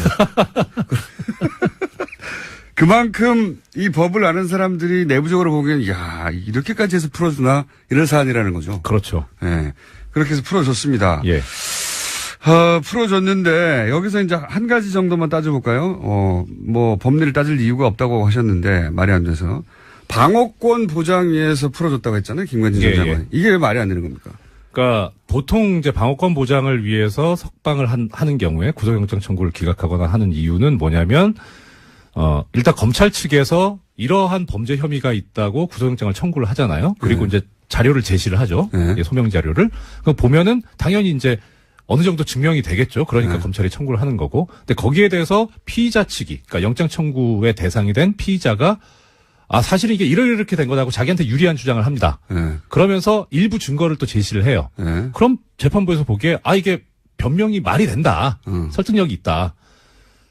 그만큼 이 법을 아는 사람들이 내부적으로 보기엔 야 이렇게까지 해서 풀어주나 이런 사안이라는 거죠. 그렇죠. 예. 그렇게 해서 풀어줬습니다. 예. 풀어줬는데 여기서 이제 한 가지 정도만 따져볼까요? 뭐 법리를 따질 이유가 없다고 하셨는데 말이 안 돼서 방어권 보장 위해서 풀어줬다고 했잖아요. 김관진 전 장관이. 이게 왜 말이 안 되는 겁니까? 그러니까 보통 이제 방어권 보장을 위해서 석방을 하는 경우에 구속영장 청구를 기각하거나 하는 이유는 뭐냐면 일단 검찰 측에서 이러한 범죄 혐의가 있다고 구속영장을 청구를 하잖아요. 그리고 이제 자료를 제시를 하죠. 예, 소명 자료를. 그럼 보면은 당연히 이제 어느 정도 증명이 되겠죠. 그러니까 검찰이 청구를 하는 거고. 근데 거기에 대해서 피의자 측이, 그러니까 영장 청구의 대상이 된 피의자가 사실은 이게 이렇게 된 거다고 자기한테 유리한 주장을 합니다. 그러면서 일부 증거를 또 제시를 해요. 그럼 재판부에서 보기에 이게 변명이 말이 된다. 설득력이 있다.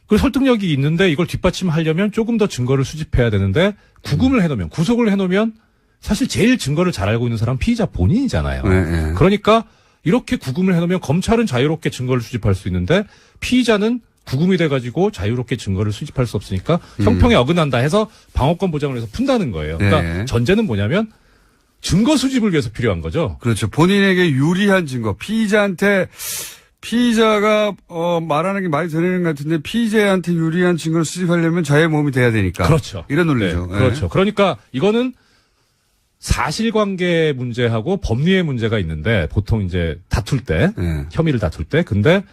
그 설득력이 있는데 이걸 뒷받침하려면 조금 더 증거를 수집해야 되는데 구속을 해놓으면 사실 제일 증거를 잘 알고 있는 사람은 피의자 본인이잖아요. 그러니까 이렇게 구금을 해놓으면 검찰은 자유롭게 증거를 수집할 수 있는데 피의자는 구금이 돼가지고 자유롭게 증거를 수집할 수 없으니까 형평에 어긋난다 해서 방어권 보장을 해서 푼다는 거예요. 그러니까 전제는 뭐냐면 증거 수집을 위해서 필요한 거죠. 그렇죠. 본인에게 유리한 증거. 피의자가 말하는 게 말이 되는 것 같은데 피의자한테 유리한 증거를 수집하려면 자의 몸이 돼야 되니까. 그렇죠. 이런 논리죠. 네, 그렇죠. 그러니까 이거는 사실관계 문제하고 법리의 문제가 있는데 보통 이제 다툴 때 혐의를 다툴 때 근데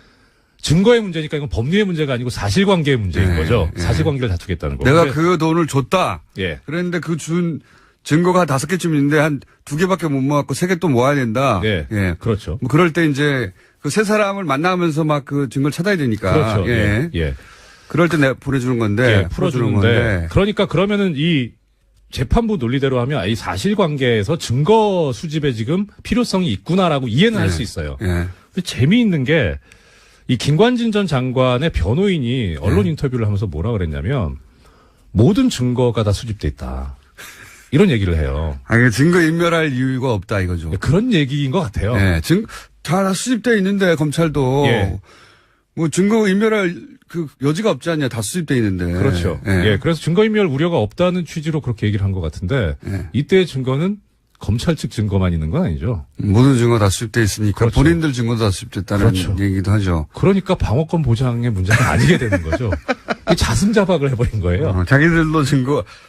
증거의 문제니까 이건 법리의 문제가 아니고 사실관계의 문제인 거죠. 사실관계를 다투겠다는 거. 내가 그 돈을 줬다. 예. 그랬는데 그 준 증거가 5개쯤 있는데 한 2개밖에 못 모았고 3개 또 모아야 된다. 예. 예. 그렇죠. 뭐 그럴 때 이제 그 세 사람을 만나면서 막 그 증거를 찾아야 되니까. 그렇죠. 예. 예. 그럴 때 내가 보내주는 건데. 풀어주는 건데. 그러니까 그러면은 이 재판부 논리대로 하면 이 사실관계에서 증거 수집에 지금 필요성이 있구나라고 이해는 할 수 있어요. 근데 재미있는 게 이 김관진 전 장관의 변호인이 언론 인터뷰를 하면서 뭐라 그랬냐면 모든 증거가 다 수집돼 있다. 이런 얘기를 해요. 증거 인멸할 이유가 없다 이거죠. 그런 얘기인 것 같아요. 예. 다 수집돼 있는데 검찰도 뭐 증거 인멸할 그 여지가 없지 않냐. 다 수집돼 있는데. 그렇죠. 예. 그래서 증거인멸 우려가 없다는 취지로 그렇게 얘기를 한 것 같은데 이때의 증거는 검찰 측 증거만 있는 건 아니죠. 모든 증거 다 수집돼 있으니까 그렇죠. 본인들 증거도 다 수집됐다는 그렇죠. 얘기도 하죠. 그러니까 방어권 보장의 문제가 아니게 되는 거죠. 자승자박을 해버린 거예요. 자기들도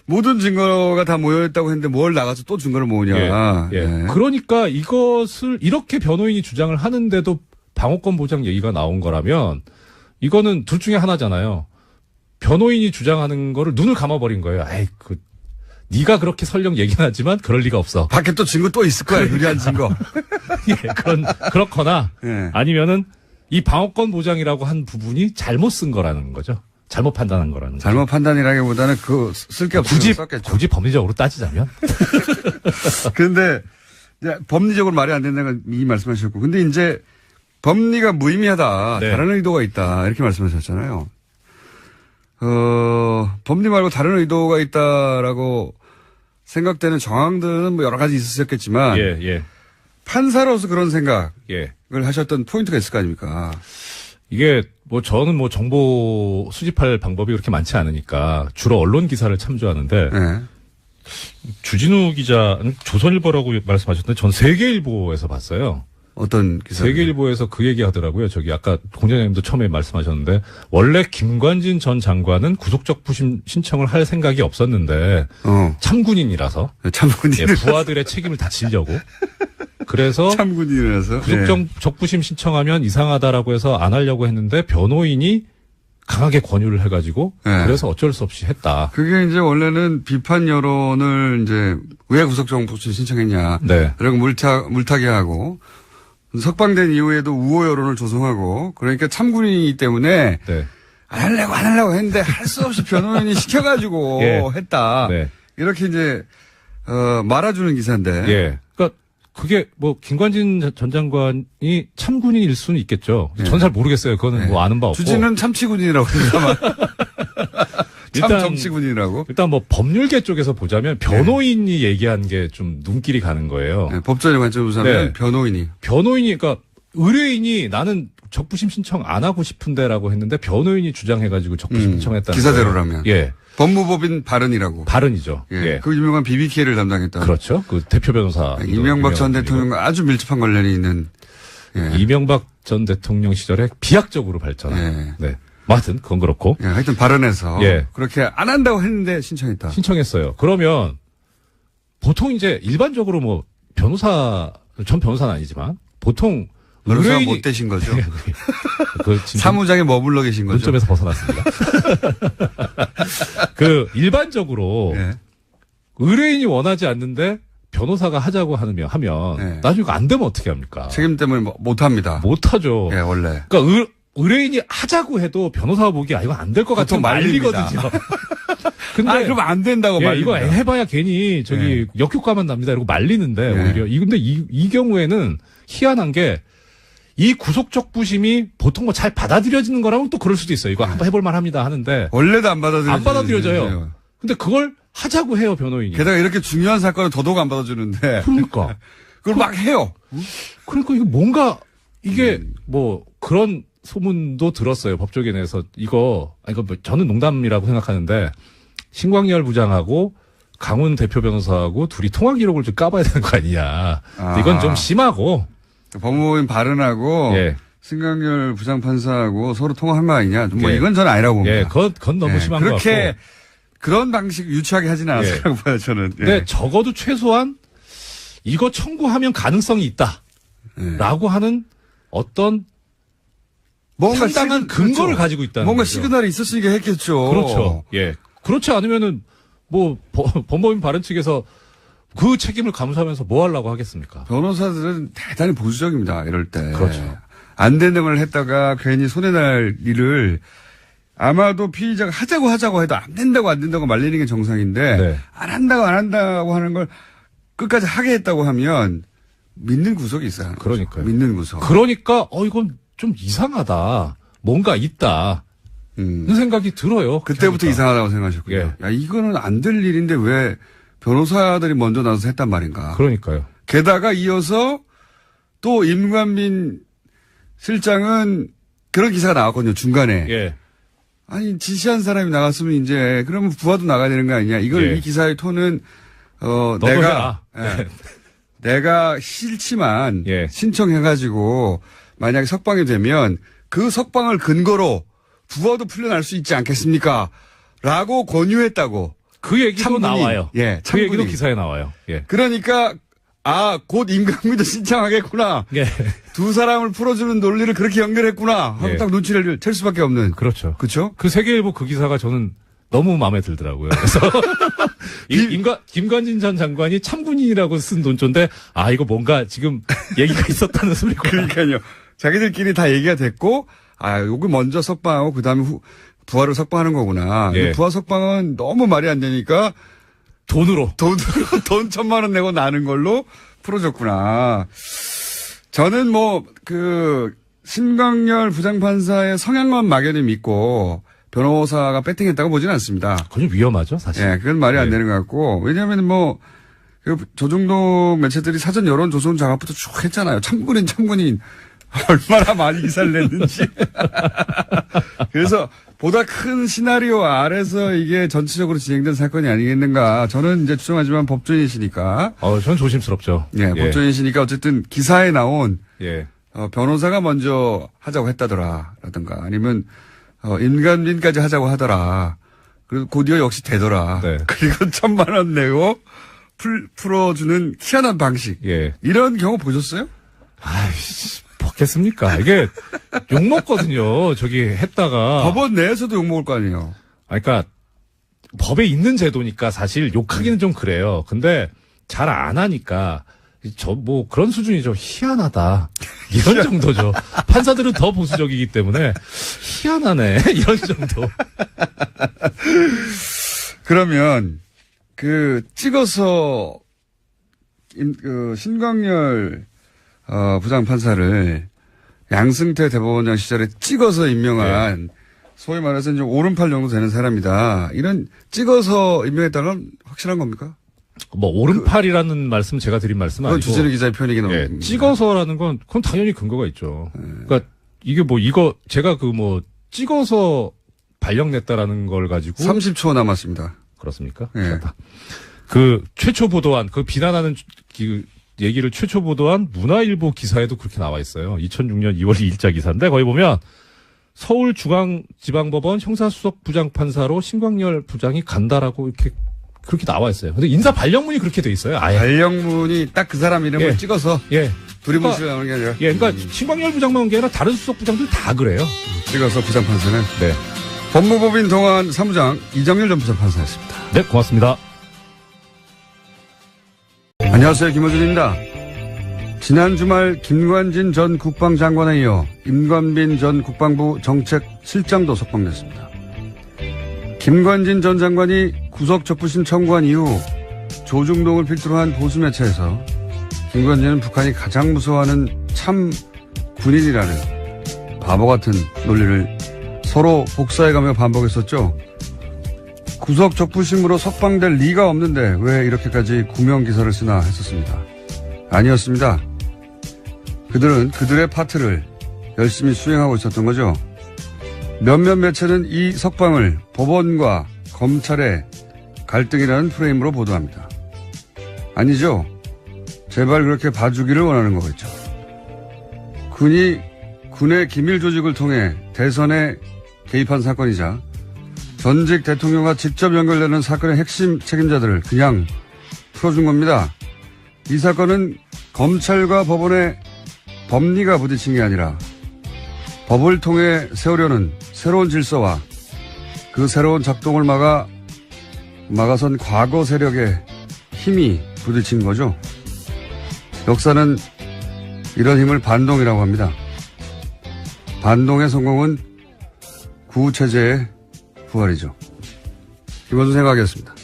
모든 증거가 다 모여있다고 했는데 뭘 나가서 또 증거를 모으냐. 예. 예. 그러니까 이것을 이렇게 변호인이 주장을 하는데도 방어권 보장 얘기가 나온 거라면 이거는 둘 중에 하나잖아요. 변호인이 주장하는 거를 눈을 감아버린 거예요. 에이, 네가 그렇게 설령 얘기는 하지만 그럴 리가 없어. 밖에 또 증거 또 있을 거야. 유리한 증거. 예, 그렇거나 예. 아니면은 이 방어권 보장이라고 한 부분이 잘못 쓴 거라는 거죠. 잘못 판단한 거라는 거죠. 잘못 판단이라기보다는 쓸 게 없어서 썼겠죠. 굳이 법리적으로 따지자면. 그런데 이제 법리적으로 말이 안 된다는 건 이 말씀하셨고, 근데 이제 법리가 무의미하다, 네. 다른 의도가 있다 이렇게 말씀하셨잖아요. 법리 말고 다른 의도가 있다라고 생각되는 정황들은 뭐 여러 가지 있었겠지만 예. 판사로서 그런 생각을 예. 하셨던 포인트가 있을 거 아닙니까? 이게 저는 정보 수집할 방법이 그렇게 많지 않으니까 주로 언론 기사를 참조하는데 네. 주진우 기자는 조선일보라고 말씀하셨는데 전 세계일보에서 봤어요. 어떤 기사? 세계일보에서 그 얘기 하더라고요. 저기 아까 공장장님도 처음에 말씀하셨는데 원래 김관진 전 장관은 구속적부심 신청을 할 생각이 없었는데 참군인이라서 참군인. 부하들의 책임을 다 지려고 그래서 참군인이라서 구속적부심 신청하면 이상하다라고 해서 안 하려고 했는데 변호인이 강하게 권유를 해가지고 그래서 어쩔 수 없이 했다. 그게 이제 원래는 비판 여론을 이제 왜 구속적부심 신청했냐. 네. 그리고 물타기 하고 석방된 이후에도 우호 여론을 조성하고 그러니까 참군인이기 때문에 네. 안 하려고 했는데 할 수 없이 변호인이 시켜가지고 했다. 네. 이렇게 이제 말아주는 기사인데. 예. 그러니까 그게 김관진 전 장관이 참군인일 수는 있겠죠. 전 잘 모르겠어요. 그거는 아는 바 없고. 주진은 참치군인이라고 합니다만. 참 정치군이라고. 일단 법률계 쪽에서 보자면 변호인이 얘기한 게 좀 눈길이 가는 거예요. 네, 법전의 관점에서 보자면 변호인이. 그러니까 의뢰인이 나는 적부심 신청 안 하고 싶은데라고 했는데 변호인이 주장해가지고 적부심 신청했다는 기사대로라면. 거예요. 예. 법무법인 발언이라고. 발언이죠. 예. 그 유명한 BBK를 담당했던. 그렇죠. 그 대표 변호사. 이명박 전 대통령과 아주 밀접한 관련이 있는. 예. 이명박 전 대통령 시절에 비약적으로 발전한. 네. 하여튼 그건 그렇고. 예, 하여튼 발언해서 그렇게 안 한다고 했는데 신청했다. 신청했어요. 그러면 보통 이제 일반적으로 전 변호사는 아니지만 보통 변호사가 못 되신 거죠. 사무장에 머물러 계신 거죠. 논점에서 벗어났습니다. 일반적으로 의뢰인이 원하지 않는데 변호사가 하자고 하면 나중에 이거 안 되면 어떻게 합니까? 책임 때문에 못 합니다. 못 하죠. 예, 원래. 그러니까 의뢰인이 하자고 해도 변호사가 보기에 이거 안 될 것 같은 말리거든요. 근데 그럼 안 된다고 말립니다. 이거 해봐야 괜히 역효과만 납니다. 이러고 말리는데 오히려 근데 이 경우에는 희한한 게 이 구속적부심이 보통 잘 받아들여지는 거라면 또 그럴 수도 있어요. 이거 한번 해볼 만합니다 하는데 원래도 안 받아들여져요. 근데 그걸 하자고 해요 변호인이. 게다가 이렇게 중요한 사건을 더더욱 안 받아주는데. 그러니까 그걸 막 해요. 그러니까 이거 뭔가 이게 그런 소문도 들었어요. 법조계내에서 이거 저는 농담이라고 생각하는데 신광열 부장하고 강훈 대표 변호사하고 둘이 통화 기록을 좀 까봐야 되는 거 아니냐. 이건 좀 심하고. 법무법인 발언하고 신광열 부장판사하고 서로 통화한 거 아니냐. 이건 저는 아니라고 봅니다. 그건 너무 심한 거 같고. 그렇게 그런 방식 유치하게 하지는 않았을 거라고 봐요. 저는. 근데 적어도 최소한 이거 청구하면 가능성이 있다. 라고 하는 어떤 상당한 근거를 가지고 있다는 뭔가 거죠. 시그널이 있었으니까 했겠죠. 그렇죠. 예. 그렇지 않으면은 법무법인 발언 측에서 그 책임을 감수하면서 뭐 하려고 하겠습니까? 변호사들은 대단히 보수적입니다. 이럴 때. 그렇죠. 안 되는 걸 했다가 괜히 손해날 일을 아마도 피의자가 하자고 해도 안 된다고 말리는 게 정상인데 안 한다고 하는 걸 끝까지 하게 했다고 하면 믿는 구석이 있어요. 그러니까요. 믿는 구석. 그러니까 이건 좀 이상하다. 뭔가 있다. 그 생각이 들어요. 그때부터 이상하다고 생각하셨고요. 야, 이거는 안 될 일인데 왜 변호사들이 먼저 나서서 했단 말인가. 그러니까요. 게다가 이어서 또 임관민 실장은 그런 기사가 나왔거든요. 중간에. 아니 지시한 사람이 나갔으면 이제 그러면 부하도 나가야 되는 거 아니냐. 이 기사의 톤은 내가 내가 싫지만 예. 신청해가지고 만약에 석방이 되면 그 석방을 근거로 부하도 풀려날 수 있지 않겠습니까? 라고 권유했다고. 그 얘기도 참군이. 나와요. 예, 그 얘기도 참군이. 기사에 나와요. 예. 그러니까 곧 임금비도 신청하겠구나. 예. 두 사람을 풀어주는 논리를 그렇게 연결했구나 하고 예. 딱 눈치를 챌 수밖에 없는. 그렇죠. 그렇죠? 그 세계일보 그 기사가 저는 너무 마음에 들더라고요. 그래서 김관진 전 장관이 참군인이라고 쓴 논조인데 이거 뭔가 지금 얘기가 있었다는 소리구나. 그러니까요. 자기들끼리 다 얘기가 됐고 요거 먼저 석방하고 그다음에 부하를 석방하는 거구나. 예. 부하 석방은 너무 말이 안 되니까 돈으로. 돈 1,000만 원 내고 나는 걸로 풀어줬구나. 저는 신광열 부장판사의 성향만 막연히 믿고 변호사가 배팅했다고 보지는 않습니다. 그건 좀 위험하죠, 사실. 예, 그건 말이 안 되는 것 같고. 왜냐하면 조중동 매체들이 사전 여론 조성 작업부터 쭉 했잖아요. 참군인. 얼마나 많이 기사를 냈는지. 그래서 보다 큰 시나리오 아래서 이게 전체적으로 진행된 사건이 아니겠는가. 저는 이제 추정하지만 법조인이시니까. 전 조심스럽죠. 예, 법조인이시니까 어쨌든 기사에 나온 예. 변호사가 먼저 하자고 했다더라라든가 아니면 임관빈까지 하자고 하더라. 그리고 곧이어 역시 되더라. 네. 그리고 1,000만 원 내고 풀어주는 희한한 방식. 예. 이런 경우 보셨어요? 먹겠습니까? 이게 욕먹거든요. 저기 했다가. 법원 내에서도 욕먹을 거 아니에요. 그러니까 법에 있는 제도니까 사실 욕하기는 좀 그래요. 근데 잘 안 하니까 그런 수준이죠. 희한하다. 이런 정도죠. 판사들은 더 보수적이기 때문에 희한하네. 이런 정도. 그러면 찍어서 신광열 부장판사를 양승태 대법원장 시절에 찍어서 임명한 소위 말해서 이제 오른팔 정도 되는 사람이다. 이런 찍어서 임명했다는 확실한 겁니까? 오른팔이라는 말씀 제가 드린 말씀은 그건 아니고. 주진우 기자의 표현이긴 예, 합니다. 찍어서라는 그건 당연히 근거가 있죠. 그러니까 이게 제가 찍어서 발령냈다라는 걸 가지고. 30초 남았습니다. 그렇습니까? 예. 최초 보도한, 비난하는 얘기를 최초 보도한 문화일보 기사에도 그렇게 나와 있어요. 2006년 2월 2일자 기사인데 거기 보면 서울중앙지방법원 형사수석 부장판사로 신광열 부장이 간다라고 그렇게 나와 있어요. 근데 인사 발령문이 그렇게 돼 있어요. 아예. 발령문이 딱 그 사람 이름을 예. 찍어서 예. 두리뭉실 나오는 게 아니라. 그러니까 신광열 부장만 온 게 아니라 다른 수석 부장들 다 그래요. 찍어서 부장판사는. 네. 법무법인 동안 사무장 이정일 전 부장판사였습니다. 네, 고맙습니다. 안녕하세요. 김호준입니다. 지난 주말 김관진 전 국방장관에 이어 임관빈 전 국방부 정책실장도 석방됐습니다. 김관진 전 장관이 구속적부심 청구한 이후 조중동을 필두로 한 보수 매체에서 김관진은 북한이 가장 무서워하는 참 군인이라는 바보 같은 논리를 서로 복사해가며 반복했었죠. 구속적부심으로 석방될 리가 없는데 왜 이렇게까지 구명기사를 쓰나 했었습니다. 아니었습니다. 그들은 그들의 파트를 열심히 수행하고 있었던 거죠. 몇몇 매체는 이 석방을 법원과 검찰의 갈등이라는 프레임으로 보도합니다. 아니죠. 제발 그렇게 봐주기를 원하는 거겠죠. 군이 군의 기밀 조직을 통해 대선에 개입한 사건이자 전직 대통령과 직접 연결되는 사건의 핵심 책임자들을 그냥 풀어준 겁니다. 이 사건은 검찰과 법원의 법리가 부딪힌 게 아니라 법을 통해 세우려는 새로운 질서와 그 새로운 작동을 막아선 과거 세력의 힘이 부딪힌 거죠. 역사는 이런 힘을 반동이라고 합니다. 반동의 성공은 구체제의 부활이죠. 김원준 생각이었습니다.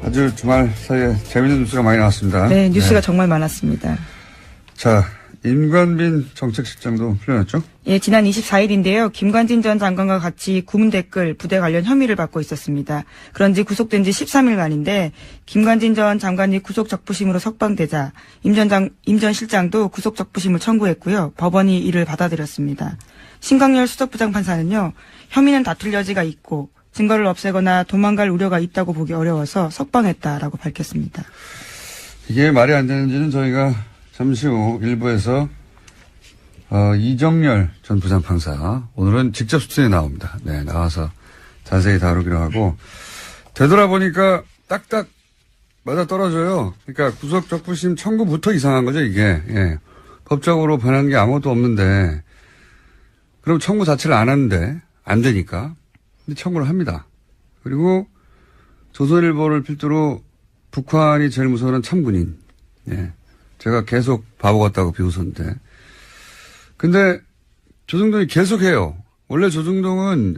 아주 주말 사이에 재밌는 뉴스가 많이 나왔습니다. 네, 뉴스가 정말 많았습니다. 자, 임관빈 정책실장도 풀려났죠? 예, 지난 24일인데요. 김관진 전 장관과 같이 구문 댓글 부대 관련 혐의를 받고 있었습니다. 그런지 구속된 지 13일만인데 김관진 전 장관이 구속적부심으로 석방되자 임 전 실장도 구속적부심을 청구했고요. 법원이 이를 받아들였습니다. 신광열 수석부장판사는요. 혐의는 다툴 여지가 있고 증거를 없애거나 도망갈 우려가 있다고 보기 어려워서 석방했다라고 밝혔습니다. 이게 말이 안 되는지는 저희가 잠시 후 일부에서 이정열 전 부장판사 오늘은 직접 수준에 나옵니다. 네, 나와서 자세히 다루기로 하고 되돌아보니까 딱딱 맞아 떨어져요. 그러니까 구속적부심 청구부터 이상한 거죠, 이게. 예. 법적으로 변한 게 아무것도 없는데 그럼 청구 자체를 안 하는데 안 되니까 근데 청구를 합니다. 그리고 조선일보를 필두로 북한이 제일 무서워하는 참군인. 예. 제가 계속 바보 같다고 비웃었는데. 근데 조중동이 계속해요. 원래 조중동은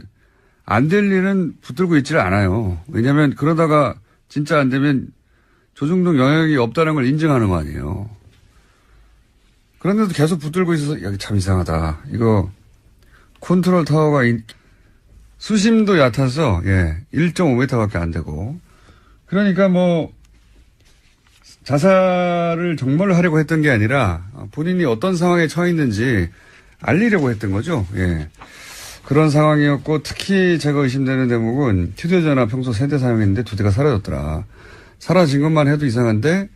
안 될 일은 붙들고 있지를 않아요. 왜냐하면 그러다가 진짜 안 되면 조중동 영향이 없다는 걸 인정하는 거 아니에요. 그런데도 계속 붙들고 있어서 여기 참 이상하다. 이거 컨트롤 타워가 수심도 얕아서 1.5m밖에 안 되고 그러니까 뭐 자살을 정말로 하려고 했던 게 아니라 본인이 어떤 상황에 처해 있는지 알리려고 했던 거죠. 예. 그런 상황이었고 특히 제가 의심되는 대목은 휴대전화 평소 3대 사용했는데 2대가 사라졌더라. 사라진 것만 해도 이상한데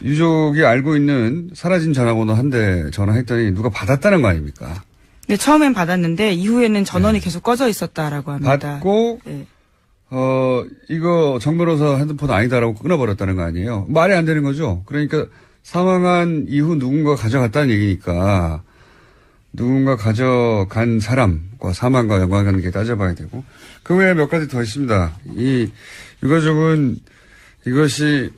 유족이 알고 있는 사라진 전화번호 1대 전화했더니 누가 받았다는 거 아닙니까? 네, 처음엔 받았는데 이후에는 전원이 계속 꺼져 있었다라고 합니다. 받고 네. 이거 정 변호사 핸드폰 아니다라고 끊어버렸다는 거 아니에요? 말이 안 되는 거죠. 그러니까 사망한 이후 누군가 가져갔다는 얘기니까 누군가 가져간 사람과 사망과 연관관계 따져봐야 되고 그 외에 몇 가지 더 있습니다. 이 유가족은 이것이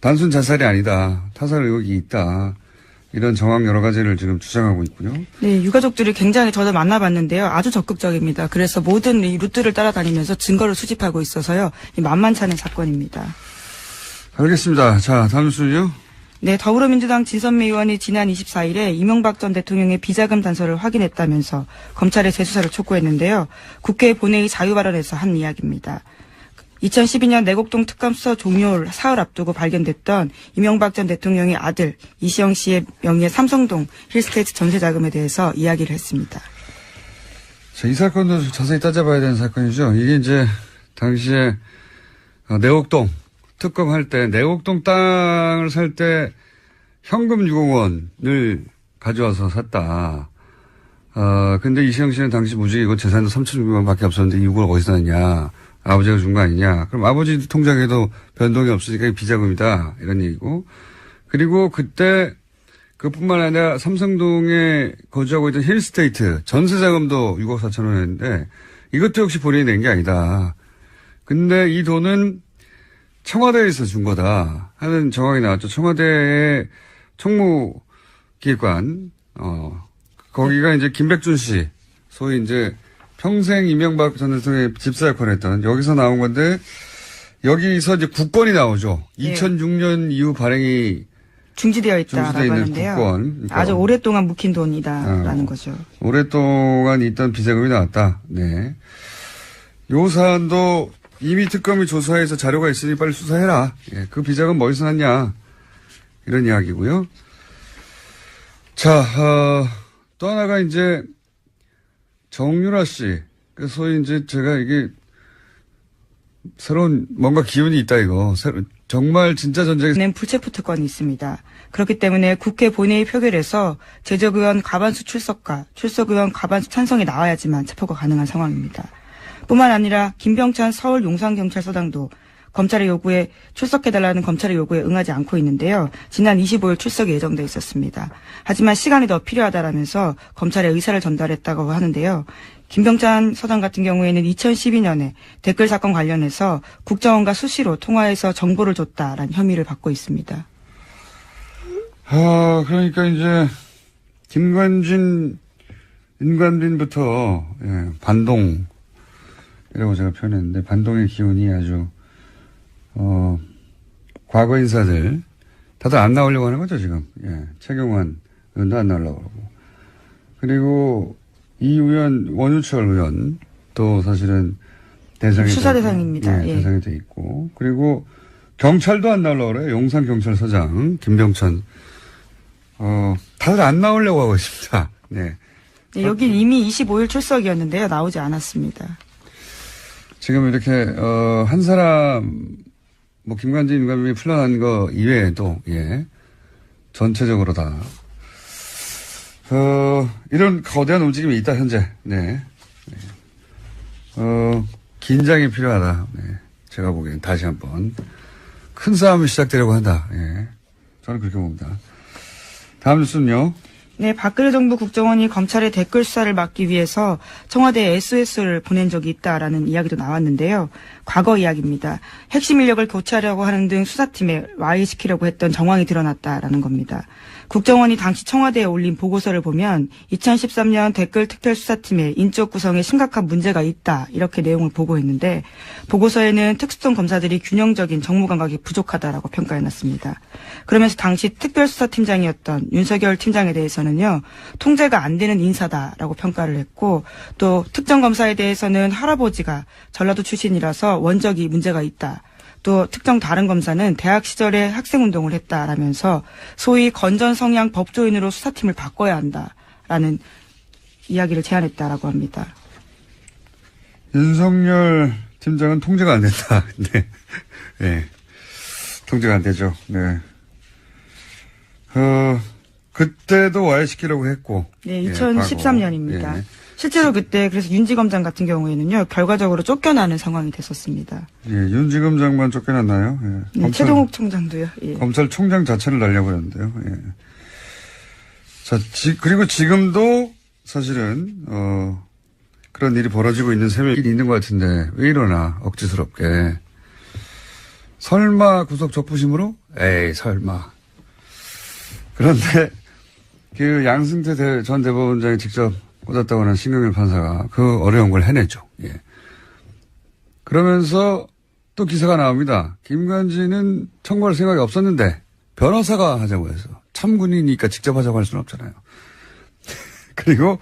단순 자살이 아니다. 타살 의혹이 있다. 이런 정황 여러 가지를 지금 주장하고 있고요. 네, 유가족들이 굉장히 저도 만나봤는데요. 아주 적극적입니다. 그래서 모든 이 루트를 따라다니면서 증거를 수집하고 있어서요. 만만치 않은 사건입니다. 알겠습니다. 자, 다음 순요. 네, 더불어민주당 진선미 의원이 지난 24일에 이명박 전 대통령의 비자금 단서를 확인했다면서 검찰에 재수사를 촉구했는데요. 국회 본회의 자유발언에서 한 이야기입니다. 2012년 내곡동 특감 수사 종료 사흘 앞두고 발견됐던 이명박 전 대통령의 아들 이시영 씨의 명의의 삼성동 힐스테이트 전세 자금에 대해서 이야기를 했습니다. 자, 이 사건도 자세히 따져봐야 되는 사건이죠. 이게 이제 당시에 내곡동 특검할 때 내곡동 땅을 살 때 현금 6억 원을 가져와서 샀다. 근데 이시영 씨는 당시 무직이고 재산도 3,600만 밖에 없었는데 이 6억 어디서 났냐. 아버지가 준 거 아니냐. 그럼 아버지 통장에도 변동이 없으니까 비자금이다. 이런 얘기고. 그리고 그때 그뿐만 아니라 삼성동에 거주하고 있던 힐스테이트 전세자금도 6억 4천 원이었는데 이것도 역시 본인이 낸 게 아니다. 근데 이 돈은 청와대에서 준 거다 하는 정황이 나왔죠. 청와대의 총무기획관, 거기가 이제 김백준 씨, 소위 이제 평생 이명박 전 대통령의 집사 역할을 했던 여기서 나온 건데 여기서 이제 국권이 나오죠. 네. 2006년 이후 발행이 중지되어 있다라고 있는 하는데요. 국권. 그러니까 아주 오랫동안 묵힌 돈이다라는 거죠. 오랫동안 있던 비자금이 나왔다. 네. 요 사안도 이미 특검이 조사해서 자료가 있으니 빨리 수사해라. 예, 그 비자금 어디서 났냐. 이런 이야기고요. 자, 또 하나가 이제 정유라 씨. 그 소위 이제 제가 이게 새로운 뭔가 기운이 있다 이거. 정말 진짜 전쟁에 낸 불체포 특권이 있습니다. 그렇기 때문에 국회 본회의 표결에서 제적의원 과반수 출석과 출석의원 과반수 찬성이 나와야지만 체포가 가능한 상황입니다. 뿐만 아니라 김병찬 서울 용산경찰서장도 검찰의 요구에 출석해달라는 검찰의 요구에 응하지 않고 있는데요. 지난 25일 출석이 예정돼 있었습니다. 하지만 시간이 더 필요하다라면서 검찰에 의사를 전달했다고 하는데요. 김병찬 서장 같은 경우에는 2012년에 댓글 사건 관련해서 국정원과 수시로 통화해서 정보를 줬다라는 혐의를 받고 있습니다. 그러니까 이제 인관빈부터 반동 이라고 제가 표현했는데 반동의 기운이 아주 과거 인사들 다들 안 나오려고 하는 거죠 지금. 최경환 의원도 안 나오려고 하고 그리고 이 의원 원유철 의원 또 사실은 대상이 수사 대상입니다. 대상이 돼 있고 그리고 경찰도 안 나오려고 그래요. 용산경찰서장 김병찬 다들 안 나오려고 하고 있습니다. 네. 네, 여긴 이미 25일 출석이었는데요. 나오지 않았습니다. 지금 이렇게 한 사람을 뭐 김관진 임관빈이 풀려난 거 이외에도 전체적으로 다 이런 거대한 움직임이 있다 현재. 네. 긴장이 필요하다. 네. 제가 보기엔 다시 한번 큰 싸움이 시작되려고 한다. 예. 저는 그렇게 봅니다. 다음 뉴스는요. 네, 박근혜 정부 국정원이 검찰의 댓글 수사를 막기 위해서 청와대에 SOS를 보낸 적이 있다라는 이야기도 나왔는데요. 과거 이야기입니다. 핵심 인력을 교체하려고 하는 등 수사팀에 와해시키려고 했던 정황이 드러났다라는 겁니다. 국정원이 당시 청와대에 올린 보고서를 보면 2013년 댓글 특별수사팀의 인적 구성에 심각한 문제가 있다 이렇게 내용을 보고했는데 보고서에는 특수성 검사들이 균형적인 정무 감각이 부족하다라고 평가해놨습니다. 그러면서 당시 특별수사팀장이었던 윤석열 팀장에 대해서는요. 통제가 안 되는 인사다라고 평가를 했고 또 특정 검사에 대해서는 할아버지가 전라도 출신이라서 원적이 문제가 있다. 또 특정 다른 검사는 대학 시절에 학생운동을 했다라면서 소위 건전 성향 법조인으로 수사팀을 바꿔야 한다라는 이야기를 제안했다라고 합니다. 윤석열 팀장은 통제가 안 된다. 네. 네. 통제가 안 되죠. 네. 그때도 와해시키려고 했고. 네, 2013년입니다. 실제로 그때 그래서 윤지검장 같은 경우에는요 결과적으로 쫓겨나는 상황이 됐었습니다. 예, 윤지검장만 쫓겨났나요? 예. 네, 최동욱 총장도요. 예. 검찰총장 자체를 날려버렸는데요. 예. 자, 그리고 지금도 사실은 그런 일이 벌어지고 있는 셈이 있는 것 같은데 왜 이러나 억지스럽게. 설마 구속 적부심으로? 에이 설마. 그런데 그 양승태 전 대법원장이 직접 꽂았다고 하는 신경일 판사가 그 어려운 걸 해냈죠. 예. 그러면서 또 기사가 나옵니다. 김관진은 청구할 생각이 없었는데 변호사가 하자고 해서 참군이니까 직접 하자고 할 수는 없잖아요. 그리고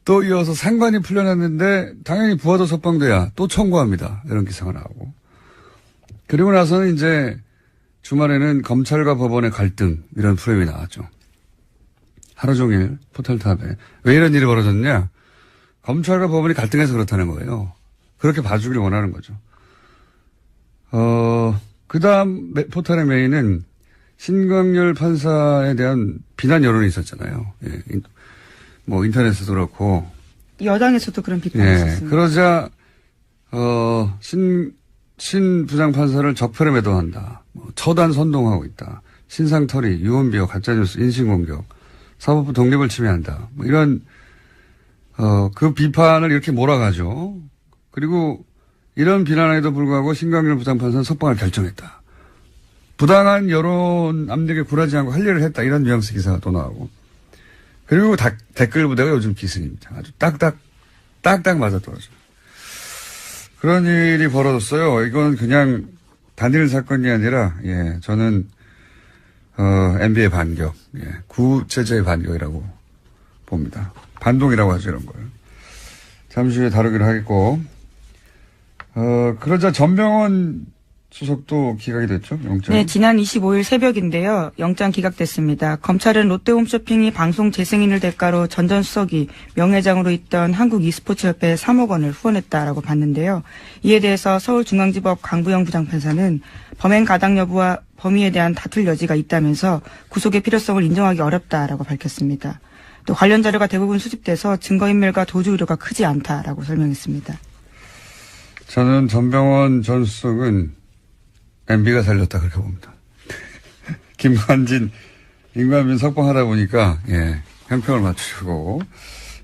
또 이어서 상관이 풀려났는데 당연히 부하도 석방돼야 또 청구합니다. 이런 기사가 나오고. 그리고 나서는 이제 주말에는 검찰과 법원의 갈등 이런 프레임이 나왔죠. 하루 종일 포털탑에. 왜 이런 일이 벌어졌냐? 검찰과 법원이 갈등해서 그렇다는 거예요. 그렇게 봐주길 원하는 거죠. 그 다음 포털의 메인은 신광열 판사에 대한 비난 여론이 있었잖아요. 예. 뭐 인터넷에도 그렇고. 여당에서도 그런 비판이 예. 있었습니다. 그러자, 신 부장 판사를 적폐로 매도한다. 뭐 처단 선동하고 있다. 신상털이, 유언비어, 가짜뉴스, 인신공격. 사법부 독립을 침해한다. 뭐 이런, 그 비판을 이렇게 몰아가죠. 그리고 이런 비난에도 불구하고 신광열 부장판사는 석방을 결정했다. 부당한 여론 압력에 굴하지 않고 할 일을 했다. 이런 뉘앙스 기사가 또 나오고. 그리고 댓글 부대가 요즘 기승입니다. 아주 딱딱 맞아떨어져요. 그런 일이 벌어졌어요. 이건 그냥 단일 사건이 아니라, 예, 저는 MB의 반격, 예, 구체제의 반격이라고 봅니다. 반동이라고 하죠, 이런 걸. 잠시 후에 다루기로 하겠고, 그러자 전병헌 수석도 기각이 됐죠, 영장? 네, 지난 25일 새벽인데요. 영장 기각됐습니다. 검찰은 롯데홈쇼핑이 방송 재승인을 대가로 전 전 수석이 명예장으로 있던 한국e스포츠협회에 3억 원을 후원했다라고 봤는데요. 이에 대해서 서울중앙지법 강부영 부장판사는 범행 가당 여부와 범위에 대한 다툴 여지가 있다면서 구속의 필요성을 인정하기 어렵다라고 밝혔습니다. 또 관련 자료가 대부분 수집돼서 증거인멸과 도주 우려가 크지 않다라고 설명했습니다. 저는 전병헌 전 수석은 MB가 살렸다 그렇게 봅니다. 김관진, 임관빈 석방하다 보니까 예, 형평을 맞추고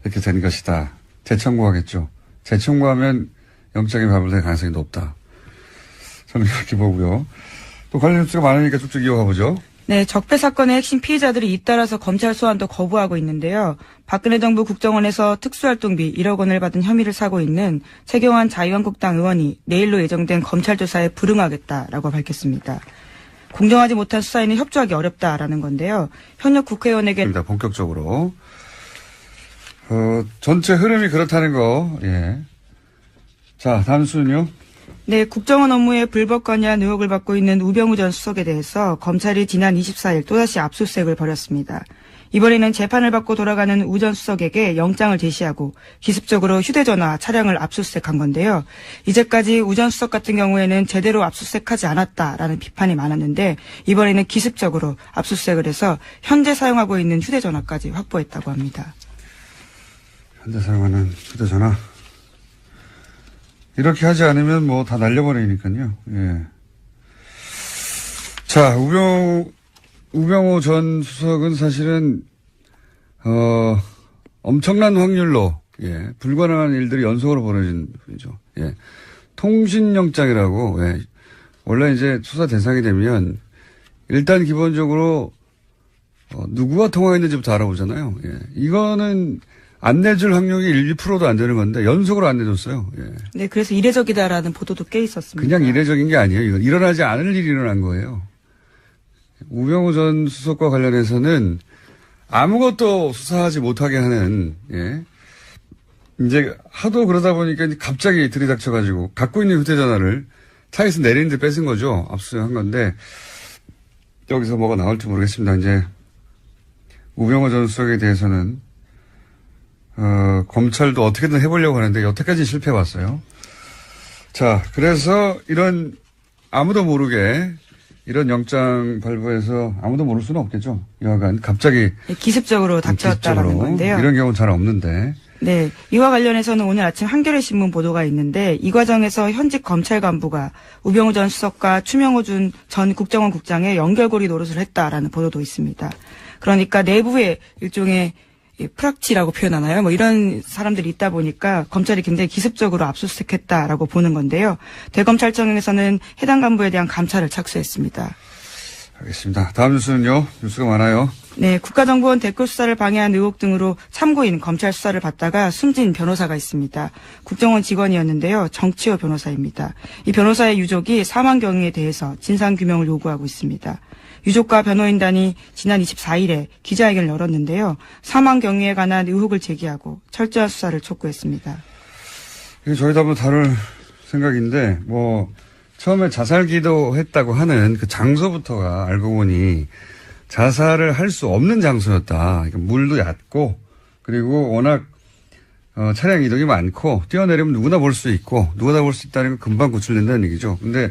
이렇게 된 것이다. 재청구하겠죠. 재청구하면 영장이 발부될 가능성이 높다. 저는 그렇게 보고요. 또 관련 뉴스가 많으니까 쭉쭉 이어가 보죠. 네, 적폐 사건의 핵심 피의자들이 잇따라서 검찰 소환도 거부하고 있는데요. 박근혜 정부 국정원에서 특수활동비 1억 원을 받은 혐의를 사고 있는 최경환 자유한국당 의원이 내일로 예정된 검찰 조사에 불응하겠다라고 밝혔습니다. 공정하지 못한 수사에는 협조하기 어렵다라는 건데요. 현역 국회의원에게 본격적으로 전체 흐름이 그렇다는 거. 예. 자, 다음 순요. 네, 국정원 업무에 불법 관여한 의혹을 받고 있는 우병우 전 수석에 대해서 검찰이 지난 24일 또다시 압수수색을 벌였습니다. 이번에는 재판을 받고 돌아가는 우 전 수석에게 영장을 제시하고 기습적으로 휴대전화 차량을 압수수색한 건데요. 이제까지 우 전 수석 같은 경우에는 제대로 압수수색하지 않았다라는 비판이 많았는데 이번에는 기습적으로 압수수색을 해서 현재 사용하고 있는 휴대전화까지 확보했다고 합니다. 현재 사용하는 휴대전화. 이렇게 하지 않으면 뭐 다 날려버리니까요. 예. 자, 우병우 전 수석은 사실은, 엄청난 확률로, 예, 불가능한 일들이 연속으로 벌어진 분이죠. 예. 통신영장이라고, 예. 원래 이제 수사 대상이 되면, 일단 기본적으로, 누구와 통화했는지부터 알아보잖아요. 예. 이거는 안 내줄 확률이 1%도 안 되는 건데, 연속으로 안 내줬어요. 예. 네, 그래서 이례적이다라는 보도도 꽤 있었습니다. 그냥 이례적인 게 아니에요. 이건 일어나지 않을 일이 일어난 거예요. 우병우 전 수석과 관련해서는 아무것도 수사하지 못하게 하는, 예. 이제 하도 그러다 보니까 이제 갑자기 들이닥쳐가지고 갖고 있는 휴대전화를 차에서 내리는데 뺏은 거죠. 압수수색한 건데 여기서 뭐가 나올지 모르겠습니다. 이제 우병우 전 수석에 대해서는 검찰도 어떻게든 해보려고 하는데 여태까지 실패해왔어요. 자, 그래서 이런 아무도 모르게 이런 영장 발부해서 아무도 모를 수는 없겠죠. 여하간 갑자기 네, 기습적으로 닥쳤다라는 기습적으로. 건데요. 이런 경우는 잘 없는데. 네, 이와 관련해서는 오늘 아침 한겨레 신문 보도가 있는데 이 과정에서 현직 검찰 간부가 우병우 전 수석과 추명호 전 국정원 국장의 연결고리 노릇을 했다라는 보도도 있습니다. 그러니까 내부에 일종의 프락치라고 표현하나요? 뭐 이런 사람들이 있다 보니까 검찰이 굉장히 기습적으로 압수수색했다라고 보는 건데요. 대검찰청에서는 해당 간부에 대한 감찰을 착수했습니다. 알겠습니다. 다음 뉴스는요. 뉴스가 많아요. 네, 국가정보원 댓글 수사를 방해한 의혹 등으로 참고인 검찰 수사를 받다가 숨진 변호사가 있습니다. 국정원 직원이었는데요. 정치호 변호사입니다. 이 변호사의 유족이 사망 경위에 대해서 진상규명을 요구하고 있습니다. 유족과 변호인단이 지난 24일에 기자회견을 열었는데요. 사망 경위에 관한 의혹을 제기하고 철저한 수사를 촉구했습니다. 이게 저희도 한번 다룰 생각인데, 처음에 자살 기도했다고 하는 그 장소부터가 알고 보니 자살을 할 수 없는 장소였다. 그러니까 물도 얕고, 그리고 워낙, 차량 이동이 많고, 뛰어내리면 누구나 볼 수 있고, 누구나 볼 수 있다는 건 금방 구출된다는 얘기죠. 근데